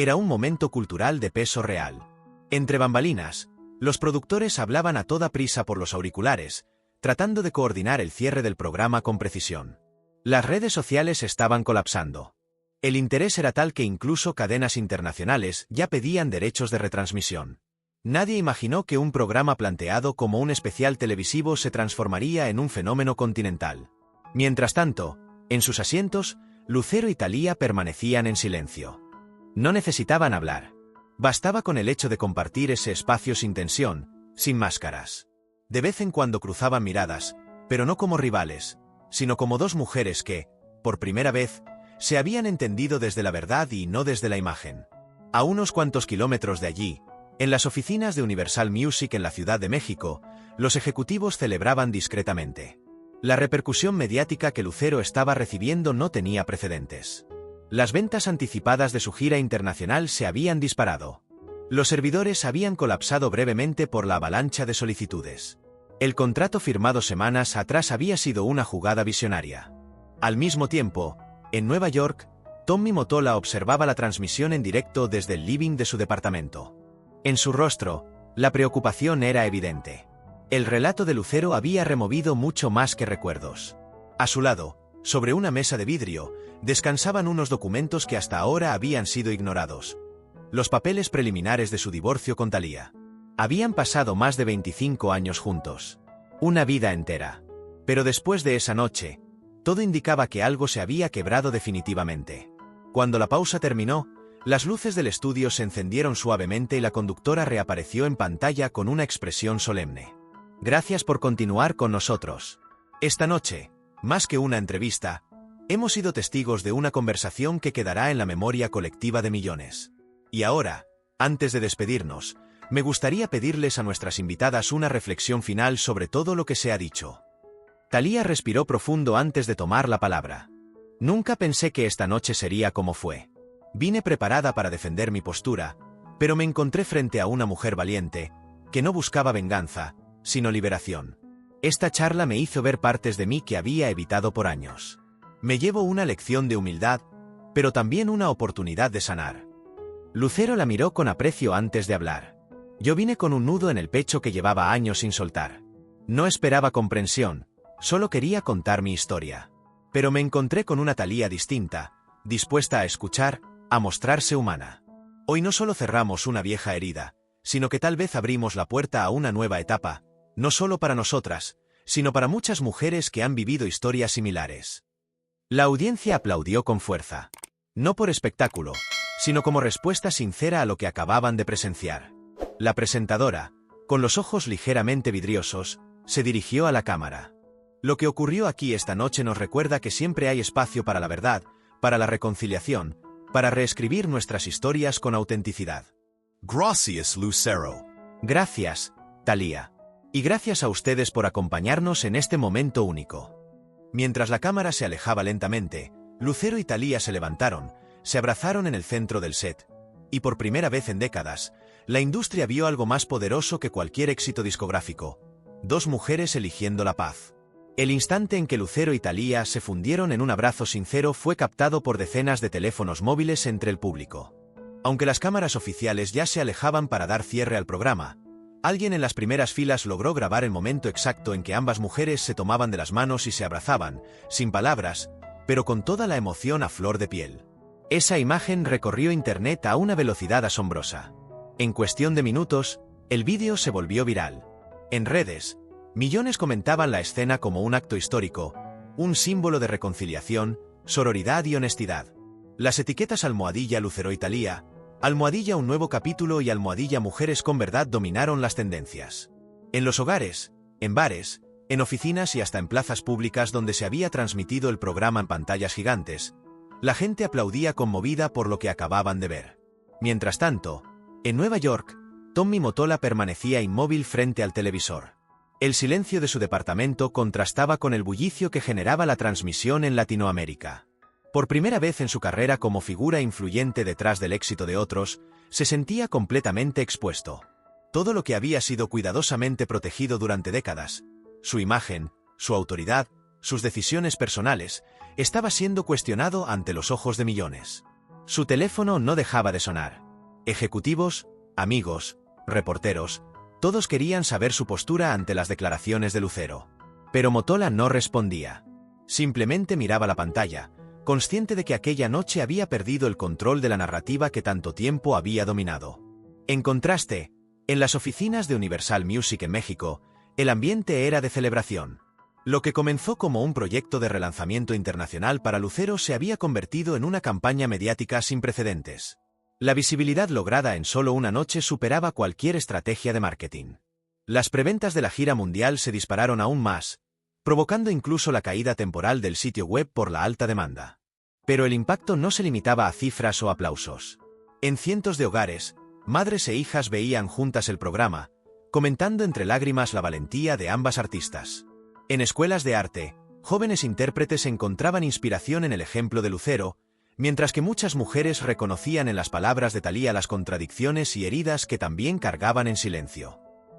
Era un momento cultural de peso real. Entre bambalinas, los productores hablaban a toda prisa por los auriculares, tratando de coordinar el cierre del programa con precisión. Las redes sociales estaban colapsando. El interés era tal que incluso cadenas internacionales ya pedían derechos de retransmisión. Nadie imaginó que un programa planteado como un especial televisivo se transformaría en un fenómeno continental. Mientras tanto, en sus asientos, Lucero y Thalía permanecían en silencio. No necesitaban hablar. Bastaba con el hecho de compartir ese espacio sin tensión, sin máscaras. De vez en cuando cruzaban miradas, pero no como rivales, sino como dos mujeres que, por primera vez, se habían entendido desde la verdad y no desde la imagen. A unos cuantos kilómetros de allí, en las oficinas de Universal Music en la Ciudad de México, los ejecutivos celebraban discretamente. La repercusión mediática que Lucero estaba recibiendo no tenía precedentes. Las ventas anticipadas de su gira internacional se habían disparado. Los servidores habían colapsado brevemente por la avalancha de solicitudes. El contrato firmado semanas atrás había sido una jugada visionaria. Al mismo tiempo, en Nueva York, Tommy Mottola observaba la transmisión en directo desde el living de su departamento. En su rostro, la preocupación era evidente. El relato de Lucero había removido mucho más que recuerdos. A su lado, sobre una mesa de vidrio, descansaban unos documentos que hasta ahora habían sido ignorados. Los papeles preliminares de su divorcio con Thalía. Habían pasado más de 25 años juntos. Una vida entera. Pero después de esa noche, todo indicaba que algo se había quebrado definitivamente. Cuando la pausa terminó, las luces del estudio se encendieron suavemente y la conductora reapareció en pantalla con una expresión solemne. Gracias por continuar con nosotros. Esta noche, más que una entrevista, hemos sido testigos de una conversación que quedará en la memoria colectiva de millones. Y ahora, antes de despedirnos, me gustaría pedirles a nuestras invitadas una reflexión final sobre todo lo que se ha dicho. Thalía respiró profundo antes de tomar la palabra. Nunca pensé que esta noche sería como fue. Vine preparada para defender mi postura, pero me encontré frente a una mujer valiente, que no buscaba venganza, sino liberación. Esta charla me hizo ver partes de mí que había evitado por años. Me llevo una lección de humildad, pero también una oportunidad de sanar. Lucero la miró con aprecio antes de hablar. Yo vine con un nudo en el pecho que llevaba años sin soltar. No esperaba comprensión, solo quería contar mi historia. Pero me encontré con una Thalía distinta, dispuesta a escuchar, a mostrarse humana. Hoy no solo cerramos una vieja herida, sino que tal vez abrimos la puerta a una nueva etapa, no solo para nosotras, sino para muchas mujeres que han vivido historias similares. La audiencia aplaudió con fuerza. No por espectáculo, sino como respuesta sincera a lo que acababan de presenciar. La presentadora, con los ojos ligeramente vidriosos, se dirigió a la cámara. Lo que ocurrió aquí esta noche nos recuerda que siempre hay espacio para la verdad, para la reconciliación, para reescribir nuestras historias con autenticidad. Gracias, Lucero. Gracias, Thalía. Y gracias a ustedes por acompañarnos en este momento único. Mientras la cámara se alejaba lentamente, Lucero y Thalía se levantaron, se abrazaron en el centro del set. Y por primera vez en décadas, la industria vio algo más poderoso que cualquier éxito discográfico. Dos mujeres eligiendo la paz. El instante en que Lucero y Thalía se fundieron en un abrazo sincero fue captado por decenas de teléfonos móviles entre el público. Aunque las cámaras oficiales ya se alejaban para dar cierre al programa, alguien en las primeras filas logró grabar el momento exacto en que ambas mujeres se tomaban de las manos y se abrazaban, sin palabras, pero con toda la emoción a flor de piel. Esa imagen recorrió internet a una velocidad asombrosa. En cuestión de minutos, el vídeo se volvió viral. En redes, millones comentaban la escena como un acto histórico, un símbolo de reconciliación, sororidad y honestidad. Las etiquetas almohadilla Lucero y Thalía, almohadilla un nuevo capítulo y almohadilla mujeres con verdad dominaron las tendencias. En los hogares, en bares, en oficinas y hasta en plazas públicas donde se había transmitido el programa en pantallas gigantes, la gente aplaudía conmovida por lo que acababan de ver. Mientras tanto, en Nueva York, Tommy Mottola permanecía inmóvil frente al televisor. El silencio de su departamento contrastaba con el bullicio que generaba la transmisión en Latinoamérica. Por primera vez en su carrera como figura influyente detrás del éxito de otros, se sentía completamente expuesto. Todo lo que había sido cuidadosamente protegido durante décadas, su imagen, su autoridad, sus decisiones personales, estaba siendo cuestionado ante los ojos de millones. Su teléfono no dejaba de sonar. Ejecutivos, amigos, reporteros, todos querían saber su postura ante las declaraciones de Lucero. Pero Motola no respondía. Simplemente miraba la pantalla, consciente de que aquella noche había perdido el control de la narrativa que tanto tiempo había dominado. En contraste, en las oficinas de Universal Music en México, el ambiente era de celebración. Lo que comenzó como un proyecto de relanzamiento internacional para Lucero se había convertido en una campaña mediática sin precedentes. La visibilidad lograda en solo una noche superaba cualquier estrategia de marketing. Las preventas de la gira mundial se dispararon aún más, provocando incluso la caída temporal del sitio web por la alta demanda. Pero el impacto no se limitaba a cifras o aplausos. En cientos de hogares, madres e hijas veían juntas el programa, comentando entre lágrimas la valentía de ambas artistas. En escuelas de arte, jóvenes intérpretes encontraban inspiración en el ejemplo de Lucero, mientras que muchas mujeres reconocían en las palabras de Thalía las contradicciones y heridas que también cargaban en silencio.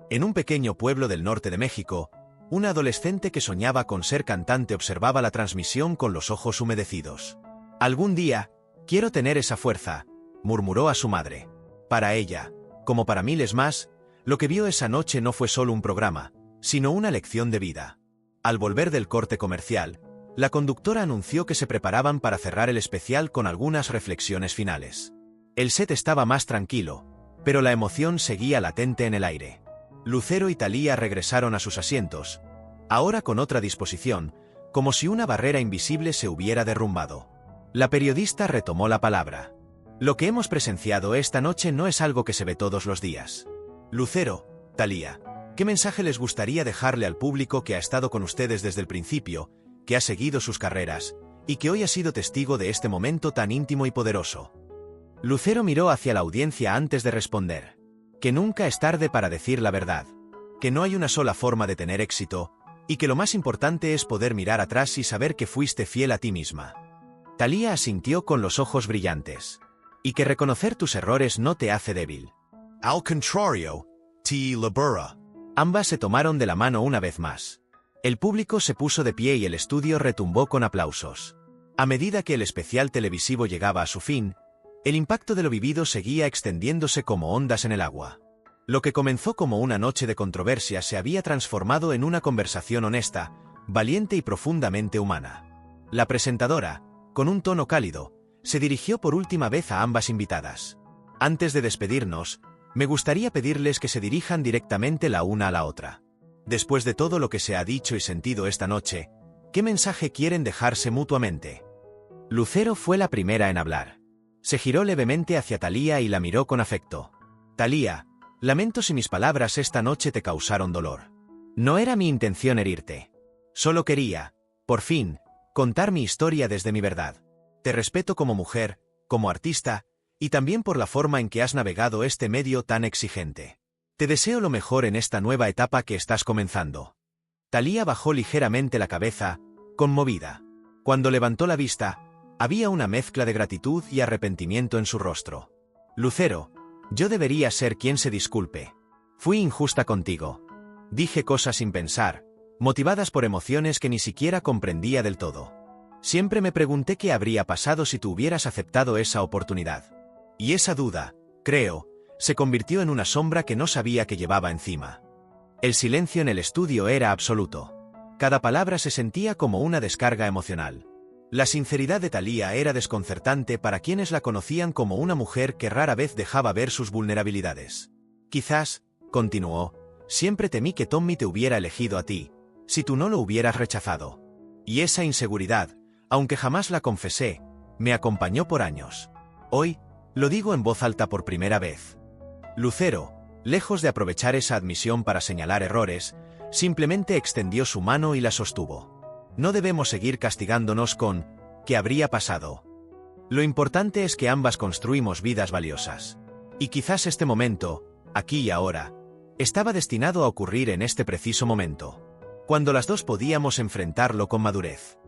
En un pequeño pueblo del norte de México, una adolescente que soñaba con ser cantante observaba la transmisión con los ojos humedecidos. «Algún día, quiero tener esa fuerza», murmuró a su madre. Para ella, como para miles más, lo que vio esa noche no fue solo un programa, sino una lección de vida. Al volver del corte comercial, la conductora anunció que se preparaban para cerrar el especial con algunas reflexiones finales. El set estaba más tranquilo, pero la emoción seguía latente en el aire. Lucero y Thalía regresaron a sus asientos, ahora con otra disposición, como si una barrera invisible se hubiera derrumbado. La periodista retomó la palabra. «Lo que hemos presenciado esta noche no es algo que se ve todos los días. Lucero, Thalía, ¿qué mensaje les gustaría dejarle al público que ha estado con ustedes desde el principio, que ha seguido sus carreras, y que hoy ha sido testigo de este momento tan íntimo y poderoso?» Lucero miró hacia la audiencia antes de responder. Que nunca es tarde para decir la verdad. Que no hay una sola forma de tener éxito, y que lo más importante es poder mirar atrás y saber que fuiste fiel a ti misma. Thalía asintió con los ojos brillantes. Y que reconocer tus errores no te hace débil. Al contrario, te libera. Ambas se tomaron de la mano una vez más. El público se puso de pie y el estudio retumbó con aplausos. A medida que el especial televisivo llegaba a su fin, el impacto de lo vivido seguía extendiéndose como ondas en el agua. Lo que comenzó como una noche de controversia se había transformado en una conversación honesta, valiente y profundamente humana. La presentadora, con un tono cálido, se dirigió por última vez a ambas invitadas. Antes de despedirnos, me gustaría pedirles que se dirijan directamente la una a la otra. Después de todo lo que se ha dicho y sentido esta noche, ¿qué mensaje quieren dejarse mutuamente? Lucero fue la primera en hablar. Se giró levemente hacia Thalía y la miró con afecto. «Thalía, lamento si mis palabras esta noche te causaron dolor. No era mi intención herirte. Solo quería, por fin, contar mi historia desde mi verdad. Te respeto como mujer, como artista, y también por la forma en que has navegado este medio tan exigente. Te deseo lo mejor en esta nueva etapa que estás comenzando». Thalía bajó ligeramente la cabeza, conmovida. Cuando levantó la vista, había una mezcla de gratitud y arrepentimiento en su rostro. «Lucero, yo debería ser quien se disculpe. Fui injusta contigo. Dije cosas sin pensar, motivadas por emociones que ni siquiera comprendía del todo. Siempre me pregunté qué habría pasado si tú hubieras aceptado esa oportunidad. Y esa duda, creo, se convirtió en una sombra que no sabía que llevaba encima». El silencio en el estudio era absoluto. Cada palabra se sentía como una descarga emocional. La sinceridad de Thalía era desconcertante para quienes la conocían como una mujer que rara vez dejaba ver sus vulnerabilidades. «Quizás», continuó, «siempre temí que Tommy te hubiera elegido a ti, si tú no lo hubieras rechazado. Y esa inseguridad, aunque jamás la confesé, me acompañó por años. Hoy, lo digo en voz alta por primera vez». Lucero, lejos de aprovechar esa admisión para señalar errores, simplemente extendió su mano y la sostuvo. «No debemos seguir castigándonos con «¿qué habría pasado?». Lo importante es que ambas construimos vidas valiosas. Y quizás este momento, aquí y ahora, estaba destinado a ocurrir en este preciso momento, cuando las dos podíamos enfrentarlo con madurez».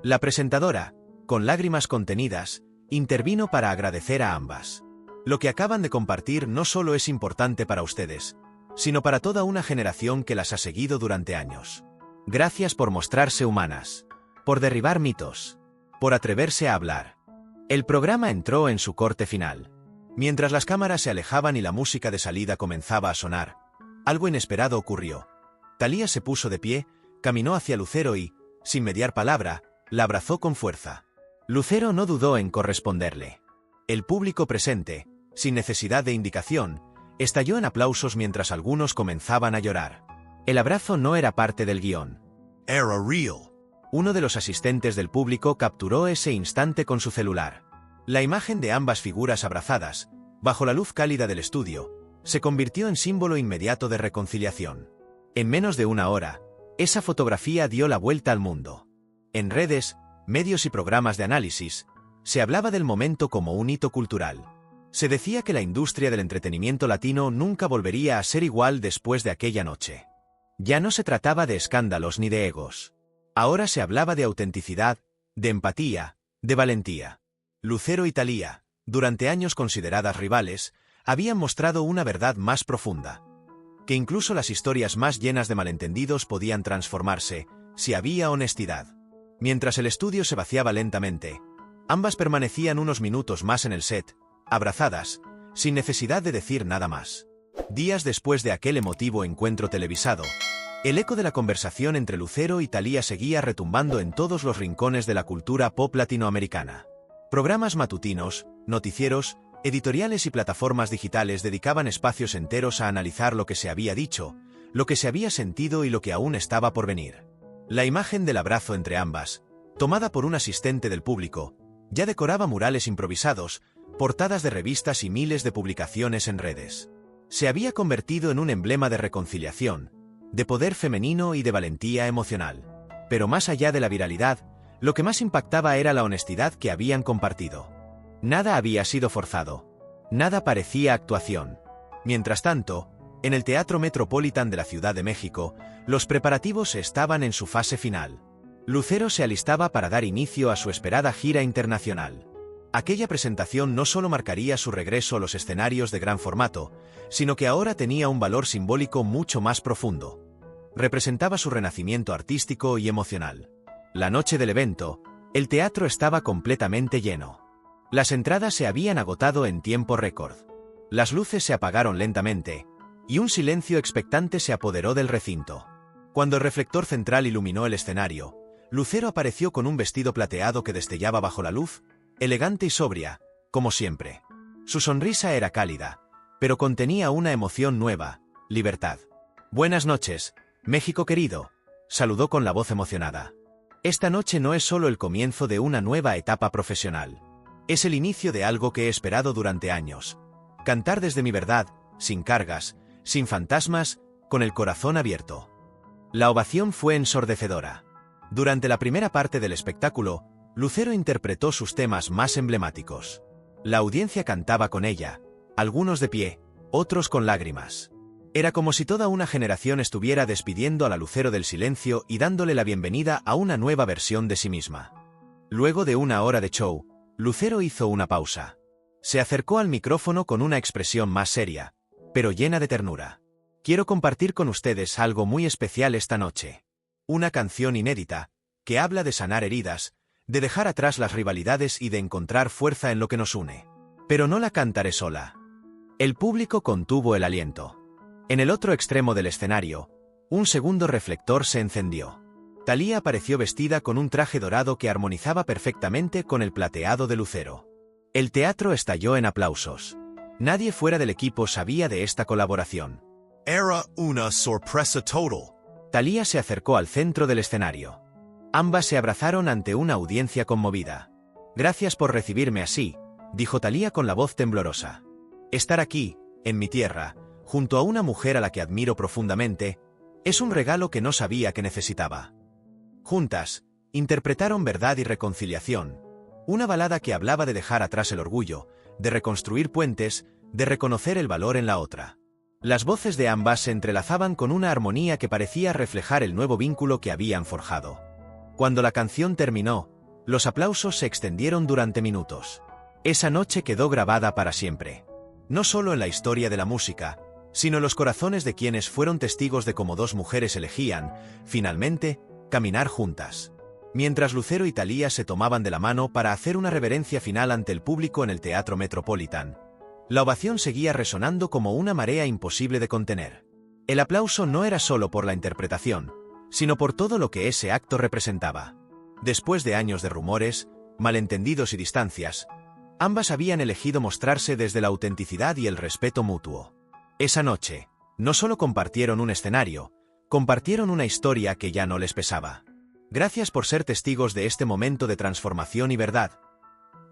La presentadora, con lágrimas contenidas, intervino para agradecer a ambas. «Lo que acaban de compartir no solo es importante para ustedes, sino para toda una generación que las ha seguido durante años. Gracias por mostrarse humanas, por derribar mitos, por atreverse a hablar. El programa entró en su corte final. Mientras las cámaras se alejaban y la música de salida comenzaba a sonar, algo inesperado ocurrió. Thalía se puso de pie, caminó hacia Lucero y, sin mediar palabra, la abrazó con fuerza. Lucero no dudó en corresponderle. El público presente, sin necesidad de indicación, estalló en aplausos mientras algunos comenzaban a llorar. El abrazo no era parte del guión. Era real. Uno de los asistentes del público capturó ese instante con su celular. La imagen de ambas figuras abrazadas, bajo la luz cálida del estudio, se convirtió en símbolo inmediato de reconciliación. En menos de una hora, esa fotografía dio la vuelta al mundo. En redes, medios y programas de análisis, se hablaba del momento como un hito cultural. Se decía que la industria del entretenimiento latino nunca volvería a ser igual después de aquella noche. Ya no se trataba de escándalos ni de egos. Ahora se hablaba de autenticidad, de empatía, de valentía. Lucero y Thalía, durante años consideradas rivales, habían mostrado una verdad más profunda. Que incluso las historias más llenas de malentendidos podían transformarse, si había honestidad. Mientras el estudio se vaciaba lentamente, ambas permanecían unos minutos más en el set, abrazadas, sin necesidad de decir nada más. Días después de aquel emotivo encuentro televisado, el eco de la conversación entre Lucero y Thalía seguía retumbando en todos los rincones de la cultura pop latinoamericana. Programas matutinos, noticieros, editoriales y plataformas digitales dedicaban espacios enteros a analizar lo que se había dicho, lo que se había sentido y lo que aún estaba por venir. La imagen del abrazo entre ambas, tomada por un asistente del público, ya decoraba murales improvisados, portadas de revistas y miles de publicaciones en redes. Se había convertido en un emblema de reconciliación, de poder femenino y de valentía emocional. Pero más allá de la viralidad, lo que más impactaba era la honestidad que habían compartido. Nada había sido forzado. Nada parecía actuación. Mientras tanto, en el Teatro Metropolitan de la Ciudad de México, los preparativos estaban en su fase final. Lucero se alistaba para dar inicio a su esperada gira internacional. Aquella presentación no solo marcaría su regreso a los escenarios de gran formato, sino que ahora tenía un valor simbólico mucho más profundo. Representaba su renacimiento artístico y emocional. La noche del evento, el teatro estaba completamente lleno. Las entradas se habían agotado en tiempo récord. Las luces se apagaron lentamente, y un silencio expectante se apoderó del recinto. Cuando el reflector central iluminó el escenario, Lucero apareció con un vestido plateado que destellaba bajo la luz, elegante y sobria, como siempre. Su sonrisa era cálida, pero contenía una emoción nueva: libertad. «Buenas noches, México querido», saludó con la voz emocionada. Esta noche no es solo el comienzo de una nueva etapa profesional. Es el inicio de algo que he esperado durante años. Cantar desde mi verdad, sin cargas, sin fantasmas, con el corazón abierto. La ovación fue ensordecedora. Durante la primera parte del espectáculo, Lucero interpretó sus temas más emblemáticos. La audiencia cantaba con ella, algunos de pie, otros con lágrimas. Era como si toda una generación estuviera despidiendo a la Lucero del silencio y dándole la bienvenida a una nueva versión de sí misma. Luego de una hora de show, Lucero hizo una pausa. Se acercó al micrófono con una expresión más seria, pero llena de ternura. «Quiero compartir con ustedes algo muy especial esta noche. Una canción inédita, que habla de sanar heridas, de dejar atrás las rivalidades y de encontrar fuerza en lo que nos une. Pero no la cantaré sola». El público contuvo el aliento. En el otro extremo del escenario, un segundo reflector se encendió. Thalía apareció vestida con un traje dorado que armonizaba perfectamente con el plateado de Lucero. El teatro estalló en aplausos. Nadie fuera del equipo sabía de esta colaboración. Era una sorpresa total. Thalía se acercó al centro del escenario. Ambas se abrazaron ante una audiencia conmovida. «Gracias por recibirme así», dijo Thalía con la voz temblorosa. «Estar aquí, en mi tierra, junto a una mujer a la que admiro profundamente, es un regalo que no sabía que necesitaba». Juntas, interpretaron Verdad y Reconciliación, una balada que hablaba de dejar atrás el orgullo, de reconstruir puentes, de reconocer el valor en la otra. Las voces de ambas se entrelazaban con una armonía que parecía reflejar el nuevo vínculo que habían forjado. Cuando la canción terminó, los aplausos se extendieron durante minutos. Esa noche quedó grabada para siempre. No solo en la historia de la música, sino en los corazones de quienes fueron testigos de cómo dos mujeres elegían, finalmente, caminar juntas. Mientras Lucero y Thalía se tomaban de la mano para hacer una reverencia final ante el público en el Teatro Metropolitan, la ovación seguía resonando como una marea imposible de contener. El aplauso no era solo por la interpretación, sino por todo lo que ese acto representaba. Después de años de rumores, malentendidos y distancias, ambas habían elegido mostrarse desde la autenticidad y el respeto mutuo. Esa noche, no solo compartieron un escenario, compartieron una historia que ya no les pesaba. Gracias por ser testigos de este momento de transformación y verdad,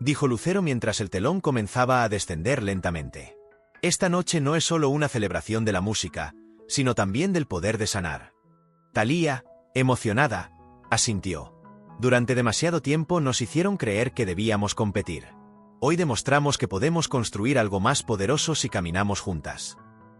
dijo Lucero mientras el telón comenzaba a descender lentamente. Esta noche no es solo una celebración de la música, sino también del poder de sanar. Thalía, emocionada, asintió. Durante demasiado tiempo nos hicieron creer que debíamos competir. Hoy demostramos que podemos construir algo más poderoso si caminamos juntas.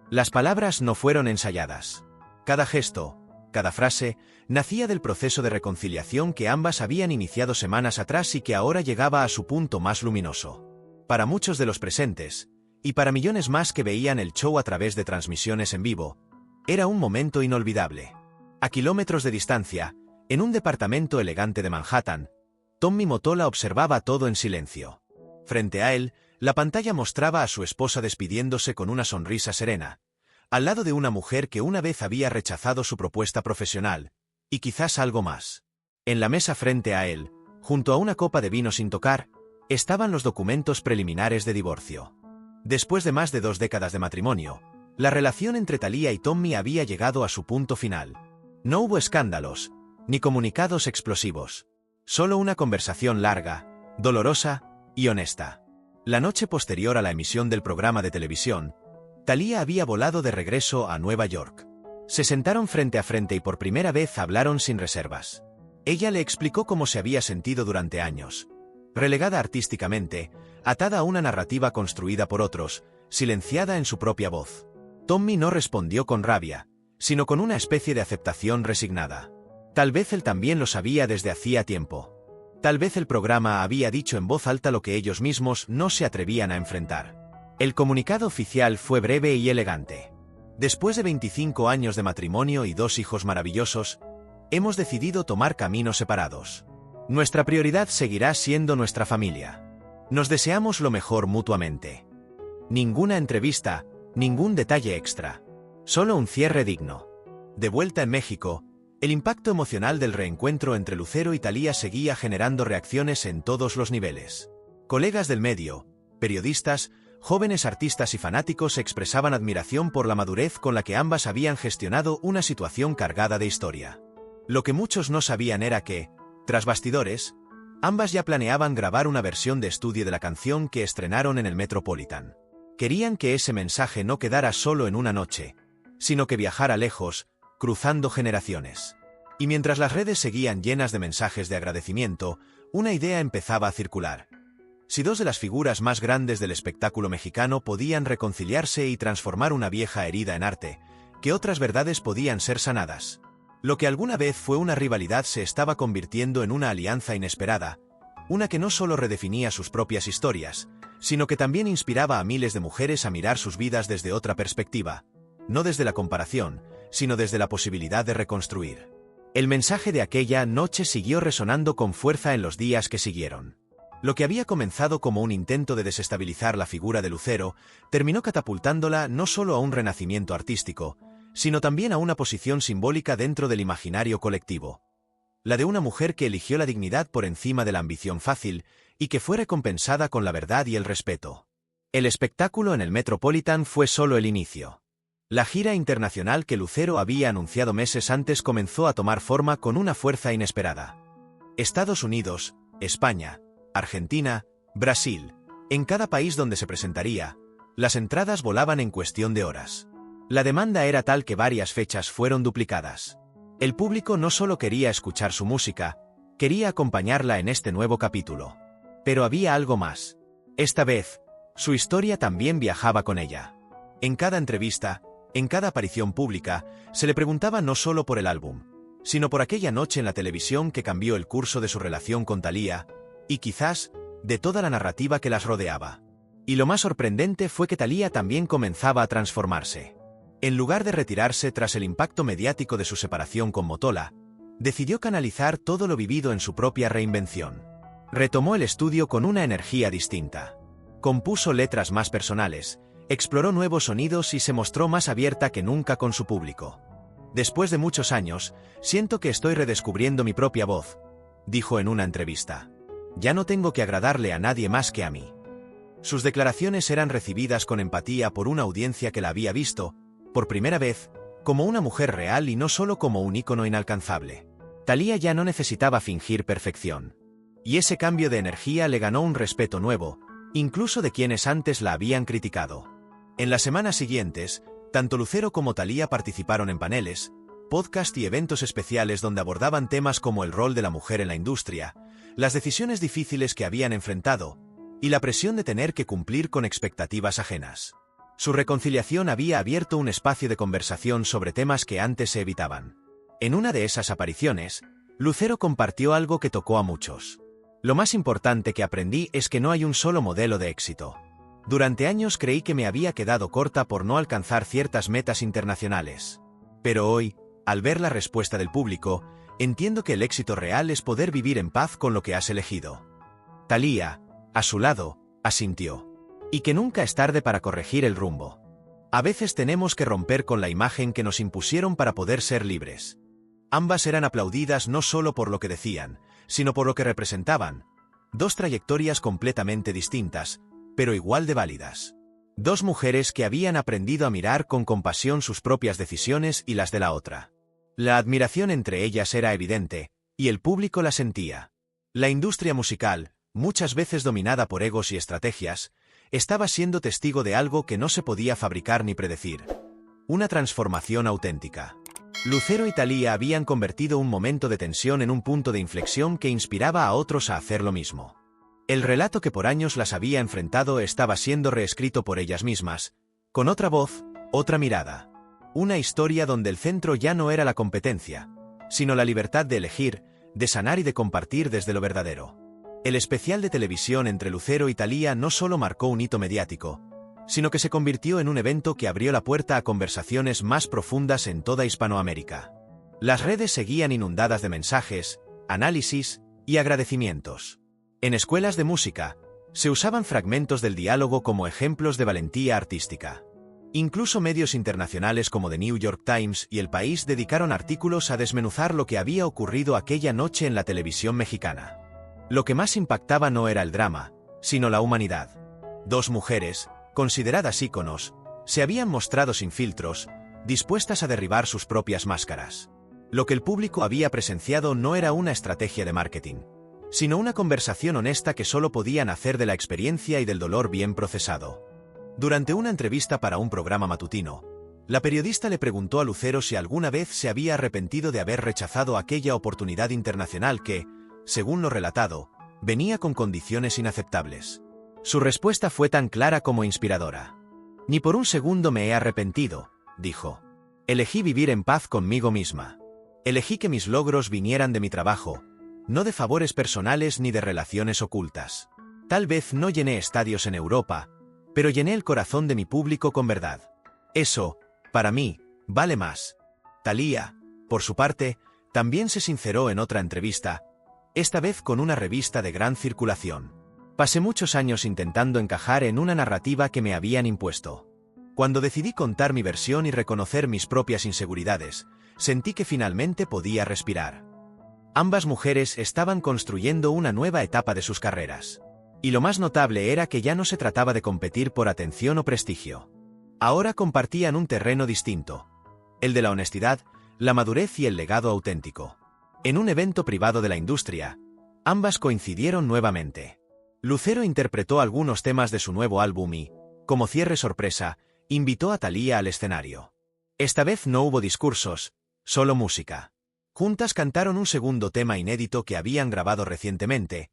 Las palabras no fueron ensayadas. Cada gesto, cada frase, nacía del proceso de reconciliación que ambas habían iniciado semanas atrás y que ahora llegaba a su punto más luminoso. Para muchos de los presentes, y para millones más que veían el show a través de transmisiones en vivo, era un momento inolvidable. A kilómetros de distancia, en un departamento elegante de Manhattan, Tommy Mottola observaba todo en silencio. Frente a él, la pantalla mostraba a su esposa despidiéndose con una sonrisa serena, al lado de una mujer que una vez había rechazado su propuesta profesional, y quizás algo más. En la mesa frente a él, junto a una copa de vino sin tocar, estaban los documentos preliminares de divorcio. Después de más de 2 décadas de matrimonio, la relación entre Thalía y Tommy había llegado a su punto final. No hubo escándalos, ni comunicados explosivos. Solo una conversación larga, dolorosa y honesta. La noche posterior a la emisión del programa de televisión, Thalía había volado de regreso a Nueva York. Se sentaron frente a frente y por primera vez hablaron sin reservas. Ella le explicó cómo se había sentido durante años. Relegada artísticamente, atada a una narrativa construida por otros, silenciada en su propia voz. Tommy no respondió con rabia, sino con una especie de aceptación resignada. Tal vez él también lo sabía desde hacía tiempo. Tal vez el programa había dicho en voz alta lo que ellos mismos no se atrevían a enfrentar. El comunicado oficial fue breve y elegante. Después de 25 años de matrimonio y 2 hijos maravillosos, hemos decidido tomar caminos separados. Nuestra prioridad seguirá siendo nuestra familia. Nos deseamos lo mejor mutuamente. Ninguna entrevista, ningún detalle extra. Solo un cierre digno. De vuelta en México, el impacto emocional del reencuentro entre Lucero y Thalía seguía generando reacciones en todos los niveles. Colegas del medio, periodistas, jóvenes artistas y fanáticos expresaban admiración por la madurez con la que ambas habían gestionado una situación cargada de historia. Lo que muchos no sabían era que, tras bastidores, ambas ya planeaban grabar una versión de estudio de la canción que estrenaron en el Metropolitan. Querían que ese mensaje no quedara solo en una noche, sino que viajara lejos, cruzando generaciones. Y mientras las redes seguían llenas de mensajes de agradecimiento, una idea empezaba a circular. Si 2 de las figuras más grandes del espectáculo mexicano podían reconciliarse y transformar una vieja herida en arte, ¿qué otras verdades podían ser sanadas? Lo que alguna vez fue una rivalidad se estaba convirtiendo en una alianza inesperada, una que no solo redefinía sus propias historias, sino que también inspiraba a miles de mujeres a mirar sus vidas desde otra perspectiva, no desde la comparación, sino desde la posibilidad de reconstruir. El mensaje de aquella noche siguió resonando con fuerza en los días que siguieron. Lo que había comenzado como un intento de desestabilizar la figura de Lucero, terminó catapultándola no solo a un renacimiento artístico, sino también a una posición simbólica dentro del imaginario colectivo. La de una mujer que eligió la dignidad por encima de la ambición fácil, y que fue recompensada con la verdad y el respeto. El espectáculo en el Metropolitan fue solo el inicio. La gira internacional que Lucero había anunciado meses antes comenzó a tomar forma con una fuerza inesperada. Estados Unidos, España, Argentina, Brasil. En cada país donde se presentaría, las entradas volaban en cuestión de horas. La demanda era tal que varias fechas fueron duplicadas. El público no solo quería escuchar su música, quería acompañarla en este nuevo capítulo. Pero había algo más. Esta vez, su historia también viajaba con ella. En cada entrevista, en cada aparición pública, se le preguntaba no solo por el álbum, sino por aquella noche en la televisión que cambió el curso de su relación con Thalía, y quizás, de toda la narrativa que las rodeaba. Y lo más sorprendente fue que Thalía también comenzaba a transformarse. En lugar de retirarse tras el impacto mediático de su separación con Mottola, Decidió canalizar todo lo vivido en su propia reinvención. Retomó el estudio con una energía distinta. Compuso letras más personales, exploró nuevos sonidos y se mostró más abierta que nunca con su público. Después de muchos años, siento que estoy redescubriendo mi propia voz, dijo en una entrevista. Ya no tengo que agradarle a nadie más que a mí. Sus declaraciones eran recibidas con empatía por una audiencia que la había visto, por primera vez, como una mujer real y no solo como un ícono inalcanzable. Thalía ya no necesitaba fingir perfección. Y ese cambio de energía le ganó un respeto nuevo, incluso de quienes antes la habían criticado. En las semanas siguientes, tanto Lucero como Thalía participaron en paneles, podcast y eventos especiales donde abordaban temas como el rol de la mujer en la industria, las decisiones difíciles que habían enfrentado, y la presión de tener que cumplir con expectativas ajenas. Su reconciliación había abierto un espacio de conversación sobre temas que antes se evitaban. En una de esas apariciones, Lucero compartió algo que tocó a muchos. Lo más importante que aprendí es que no hay un solo modelo de éxito. Durante años creí que me había quedado corta por no alcanzar ciertas metas internacionales. Pero hoy, al ver la respuesta del público, entiendo que el éxito real es poder vivir en paz con lo que has elegido. Thalía, a su lado, asintió. Y que nunca es tarde para corregir el rumbo. A veces tenemos que romper con la imagen que nos impusieron para poder ser libres. Ambas eran aplaudidas no solo por lo que decían, sino por lo que representaban. Dos trayectorias completamente distintas, pero igual de válidas. Dos mujeres que habían aprendido a mirar con compasión sus propias decisiones y las de la otra. La admiración entre ellas era evidente, y el público la sentía. La industria musical, muchas veces dominada por egos y estrategias, estaba siendo testigo de algo que no se podía fabricar ni predecir. Una transformación auténtica. Lucero y Thalía habían convertido un momento de tensión en un punto de inflexión que inspiraba a otros a hacer lo mismo. El relato que por años las había enfrentado estaba siendo reescrito por ellas mismas, con otra voz, otra mirada. Una historia donde el centro ya no era la competencia, sino la libertad de elegir, de sanar y de compartir desde lo verdadero. El especial de televisión entre Lucero y Thalía no solo marcó un hito mediático, sino que se convirtió en un evento que abrió la puerta a conversaciones más profundas en toda Hispanoamérica. Las redes seguían inundadas de mensajes, análisis y agradecimientos. En escuelas de música, se usaban fragmentos del diálogo como ejemplos de valentía artística. Incluso medios internacionales como The New York Times y El País dedicaron artículos a desmenuzar lo que había ocurrido aquella noche en la televisión mexicana. Lo que más impactaba no era el drama, sino la humanidad. Dos mujeres, consideradas íconos, se habían mostrado sin filtros, dispuestas a derribar sus propias máscaras. Lo que el público había presenciado no era una estrategia de marketing, sino una conversación honesta que solo podía nacer de la experiencia y del dolor bien procesado. Durante una entrevista para un programa matutino, la periodista le preguntó a Lucero si alguna vez se había arrepentido de haber rechazado aquella oportunidad internacional que, según lo relatado, venía con condiciones inaceptables. Su respuesta fue tan clara como inspiradora. Ni por un segundo me he arrepentido, dijo. Elegí vivir en paz conmigo misma. Elegí que mis logros vinieran de mi trabajo, no de favores personales ni de relaciones ocultas. Tal vez no llené estadios en Europa, pero llené el corazón de mi público con verdad. Eso, para mí, vale más. Thalía, por su parte, también se sinceró en otra entrevista, esta vez con una revista de gran circulación. Pasé muchos años intentando encajar en una narrativa que me habían impuesto. Cuando decidí contar mi versión y reconocer mis propias inseguridades, sentí que finalmente podía respirar. Ambas mujeres estaban construyendo una nueva etapa de sus carreras. Y lo más notable era que ya no se trataba de competir por atención o prestigio. Ahora compartían un terreno distinto. El de la honestidad, la madurez y el legado auténtico. En un evento privado de la industria, ambas coincidieron nuevamente. Lucero interpretó algunos temas de su nuevo álbum y, como cierre sorpresa, invitó a Thalía al escenario. Esta vez no hubo discursos, solo música. Juntas cantaron un segundo tema inédito que habían grabado recientemente,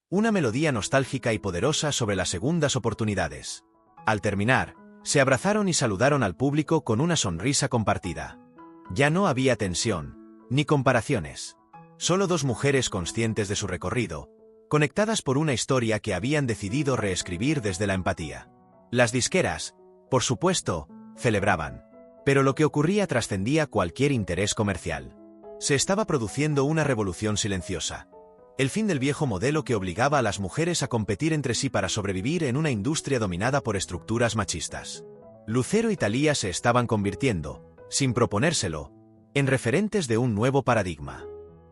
una melodía nostálgica y poderosa sobre las segundas oportunidades. Al terminar, se abrazaron y saludaron al público con una sonrisa compartida. Ya no había tensión, ni comparaciones. Solo dos mujeres conscientes de su recorrido, conectadas por una historia que habían decidido reescribir desde la empatía. Las disqueras, por supuesto, celebraban. Pero lo que ocurría trascendía cualquier interés comercial. Se estaba produciendo una revolución silenciosa. El fin del viejo modelo que obligaba a las mujeres a competir entre sí para sobrevivir en una industria dominada por estructuras machistas. Lucero y Thalía se estaban convirtiendo, sin proponérselo, en referentes de un nuevo paradigma.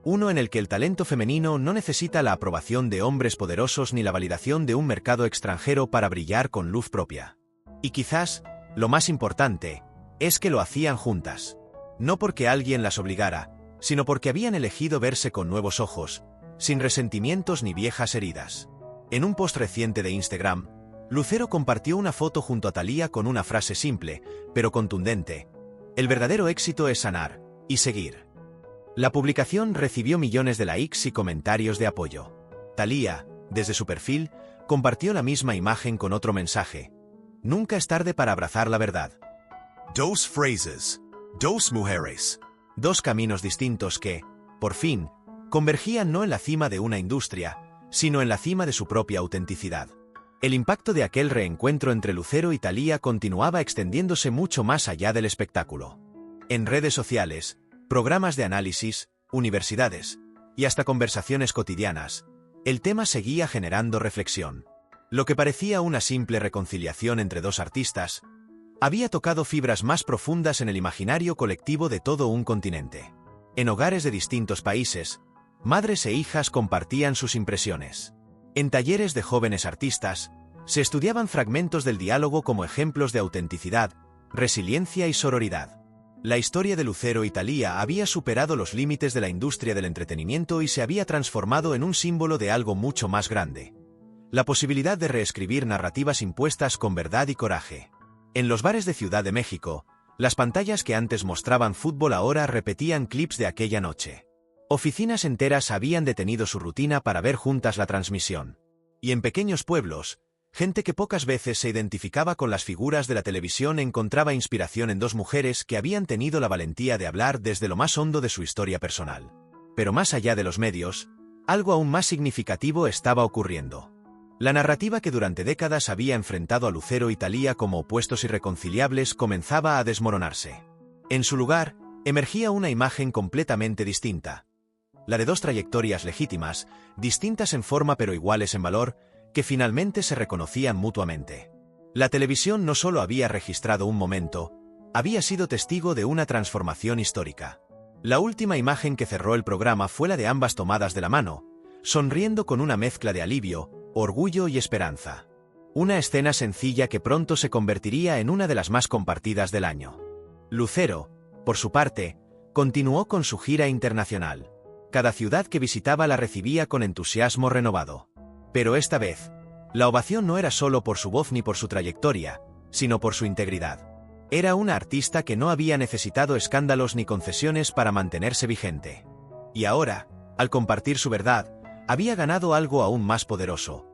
Uno en el que el talento femenino no necesita la aprobación de hombres poderosos ni la validación de un mercado extranjero para brillar con luz propia. Y quizás, lo más importante, es que lo hacían juntas. No porque alguien las obligara, sino porque habían elegido verse con nuevos ojos, sin resentimientos ni viejas heridas. En un post reciente de Instagram, Lucero compartió una foto junto a Thalía con una frase simple, pero contundente: "El verdadero éxito es sanar y seguir". La publicación recibió millones de likes y comentarios de apoyo. Thalía, desde su perfil, compartió la misma imagen con otro mensaje: "Nunca es tarde para abrazar la verdad". Dos phrases. Dos mujeres. Dos caminos distintos que, por fin, convergían no en la cima de una industria, sino en la cima de su propia autenticidad. El impacto de aquel reencuentro entre Lucero y Thalía continuaba extendiéndose mucho más allá del espectáculo. En redes sociales, programas de análisis, universidades, y hasta conversaciones cotidianas, el tema seguía generando reflexión. Lo que parecía una simple reconciliación entre dos artistas, había tocado fibras más profundas en el imaginario colectivo de todo un continente. En hogares de distintos países, madres e hijas compartían sus impresiones. En talleres de jóvenes artistas, se estudiaban fragmentos del diálogo como ejemplos de autenticidad, resiliencia y sororidad. La historia de Lucero y Thalía había superado los límites de la industria del entretenimiento y se había transformado en un símbolo de algo mucho más grande: la posibilidad de reescribir narrativas impuestas con verdad y coraje. En los bares de Ciudad de México, las pantallas que antes mostraban fútbol ahora repetían clips de aquella noche. Oficinas enteras habían detenido su rutina para ver juntas la transmisión. Y en pequeños pueblos, gente que pocas veces se identificaba con las figuras de la televisión encontraba inspiración en dos mujeres que habían tenido la valentía de hablar desde lo más hondo de su historia personal. Pero más allá de los medios, algo aún más significativo estaba ocurriendo. La narrativa que durante décadas había enfrentado a Lucero y Thalía como opuestos irreconciliables comenzaba a desmoronarse. En su lugar, emergía una imagen completamente distinta: la de dos trayectorias legítimas, distintas en forma pero iguales en valor, que finalmente se reconocían mutuamente. La televisión no solo había registrado un momento, había sido testigo de una transformación histórica. La última imagen que cerró el programa fue la de ambas tomadas de la mano, sonriendo con una mezcla de alivio, orgullo y esperanza. Una escena sencilla que pronto se convertiría en una de las más compartidas del año. Lucero, por su parte, continuó con su gira internacional. Cada ciudad que visitaba la recibía con entusiasmo renovado. Pero esta vez, la ovación no era solo por su voz ni por su trayectoria, sino por su integridad. Era una artista que no había necesitado escándalos ni concesiones para mantenerse vigente. Y ahora, al compartir su verdad, había ganado algo aún más poderoso: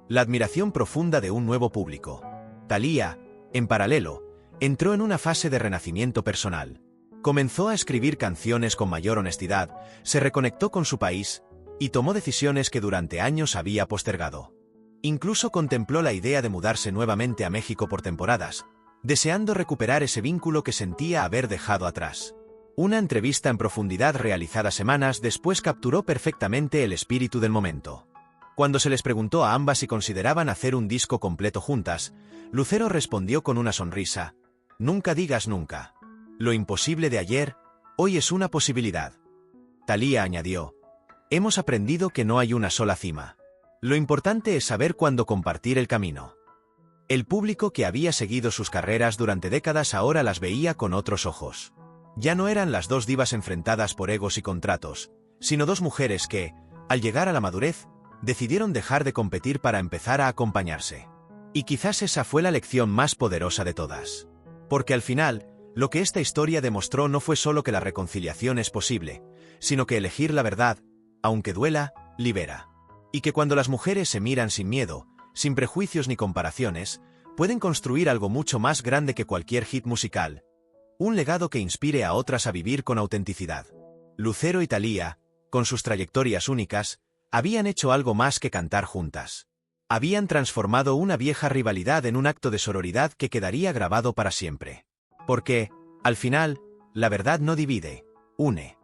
la admiración profunda de un nuevo público. Thalía, en paralelo, entró en una fase de renacimiento personal. Comenzó a escribir canciones con mayor honestidad, se reconectó con su país, y tomó decisiones que durante años había postergado. Incluso contempló la idea de mudarse nuevamente a México por temporadas, deseando recuperar ese vínculo que sentía haber dejado atrás. Una entrevista en profundidad realizada semanas después capturó perfectamente el espíritu del momento. Cuando se les preguntó a ambas si consideraban hacer un disco completo juntas, Lucero respondió con una sonrisa: "Nunca digas nunca. Lo imposible de ayer, hoy es una posibilidad". Thalía añadió: "Hemos aprendido que no hay una sola cima. Lo importante es saber cuándo compartir el camino". El público que había seguido sus carreras durante décadas ahora las veía con otros ojos. Ya no eran las dos divas enfrentadas por egos y contratos, sino dos mujeres que, al llegar a la madurez, decidieron dejar de competir para empezar a acompañarse. Y quizás esa fue la lección más poderosa de todas. Porque al final, lo que esta historia demostró no fue solo que la reconciliación es posible, sino que elegir la verdad, aunque duela, libera. Y que cuando las mujeres se miran sin miedo, sin prejuicios ni comparaciones, pueden construir algo mucho más grande que cualquier hit musical. Un legado que inspire a otras a vivir con autenticidad. Lucero y Thalía, con sus trayectorias únicas, habían hecho algo más que cantar juntas. Habían transformado una vieja rivalidad en un acto de sororidad que quedaría grabado para siempre. Porque, al final, la verdad no divide, une.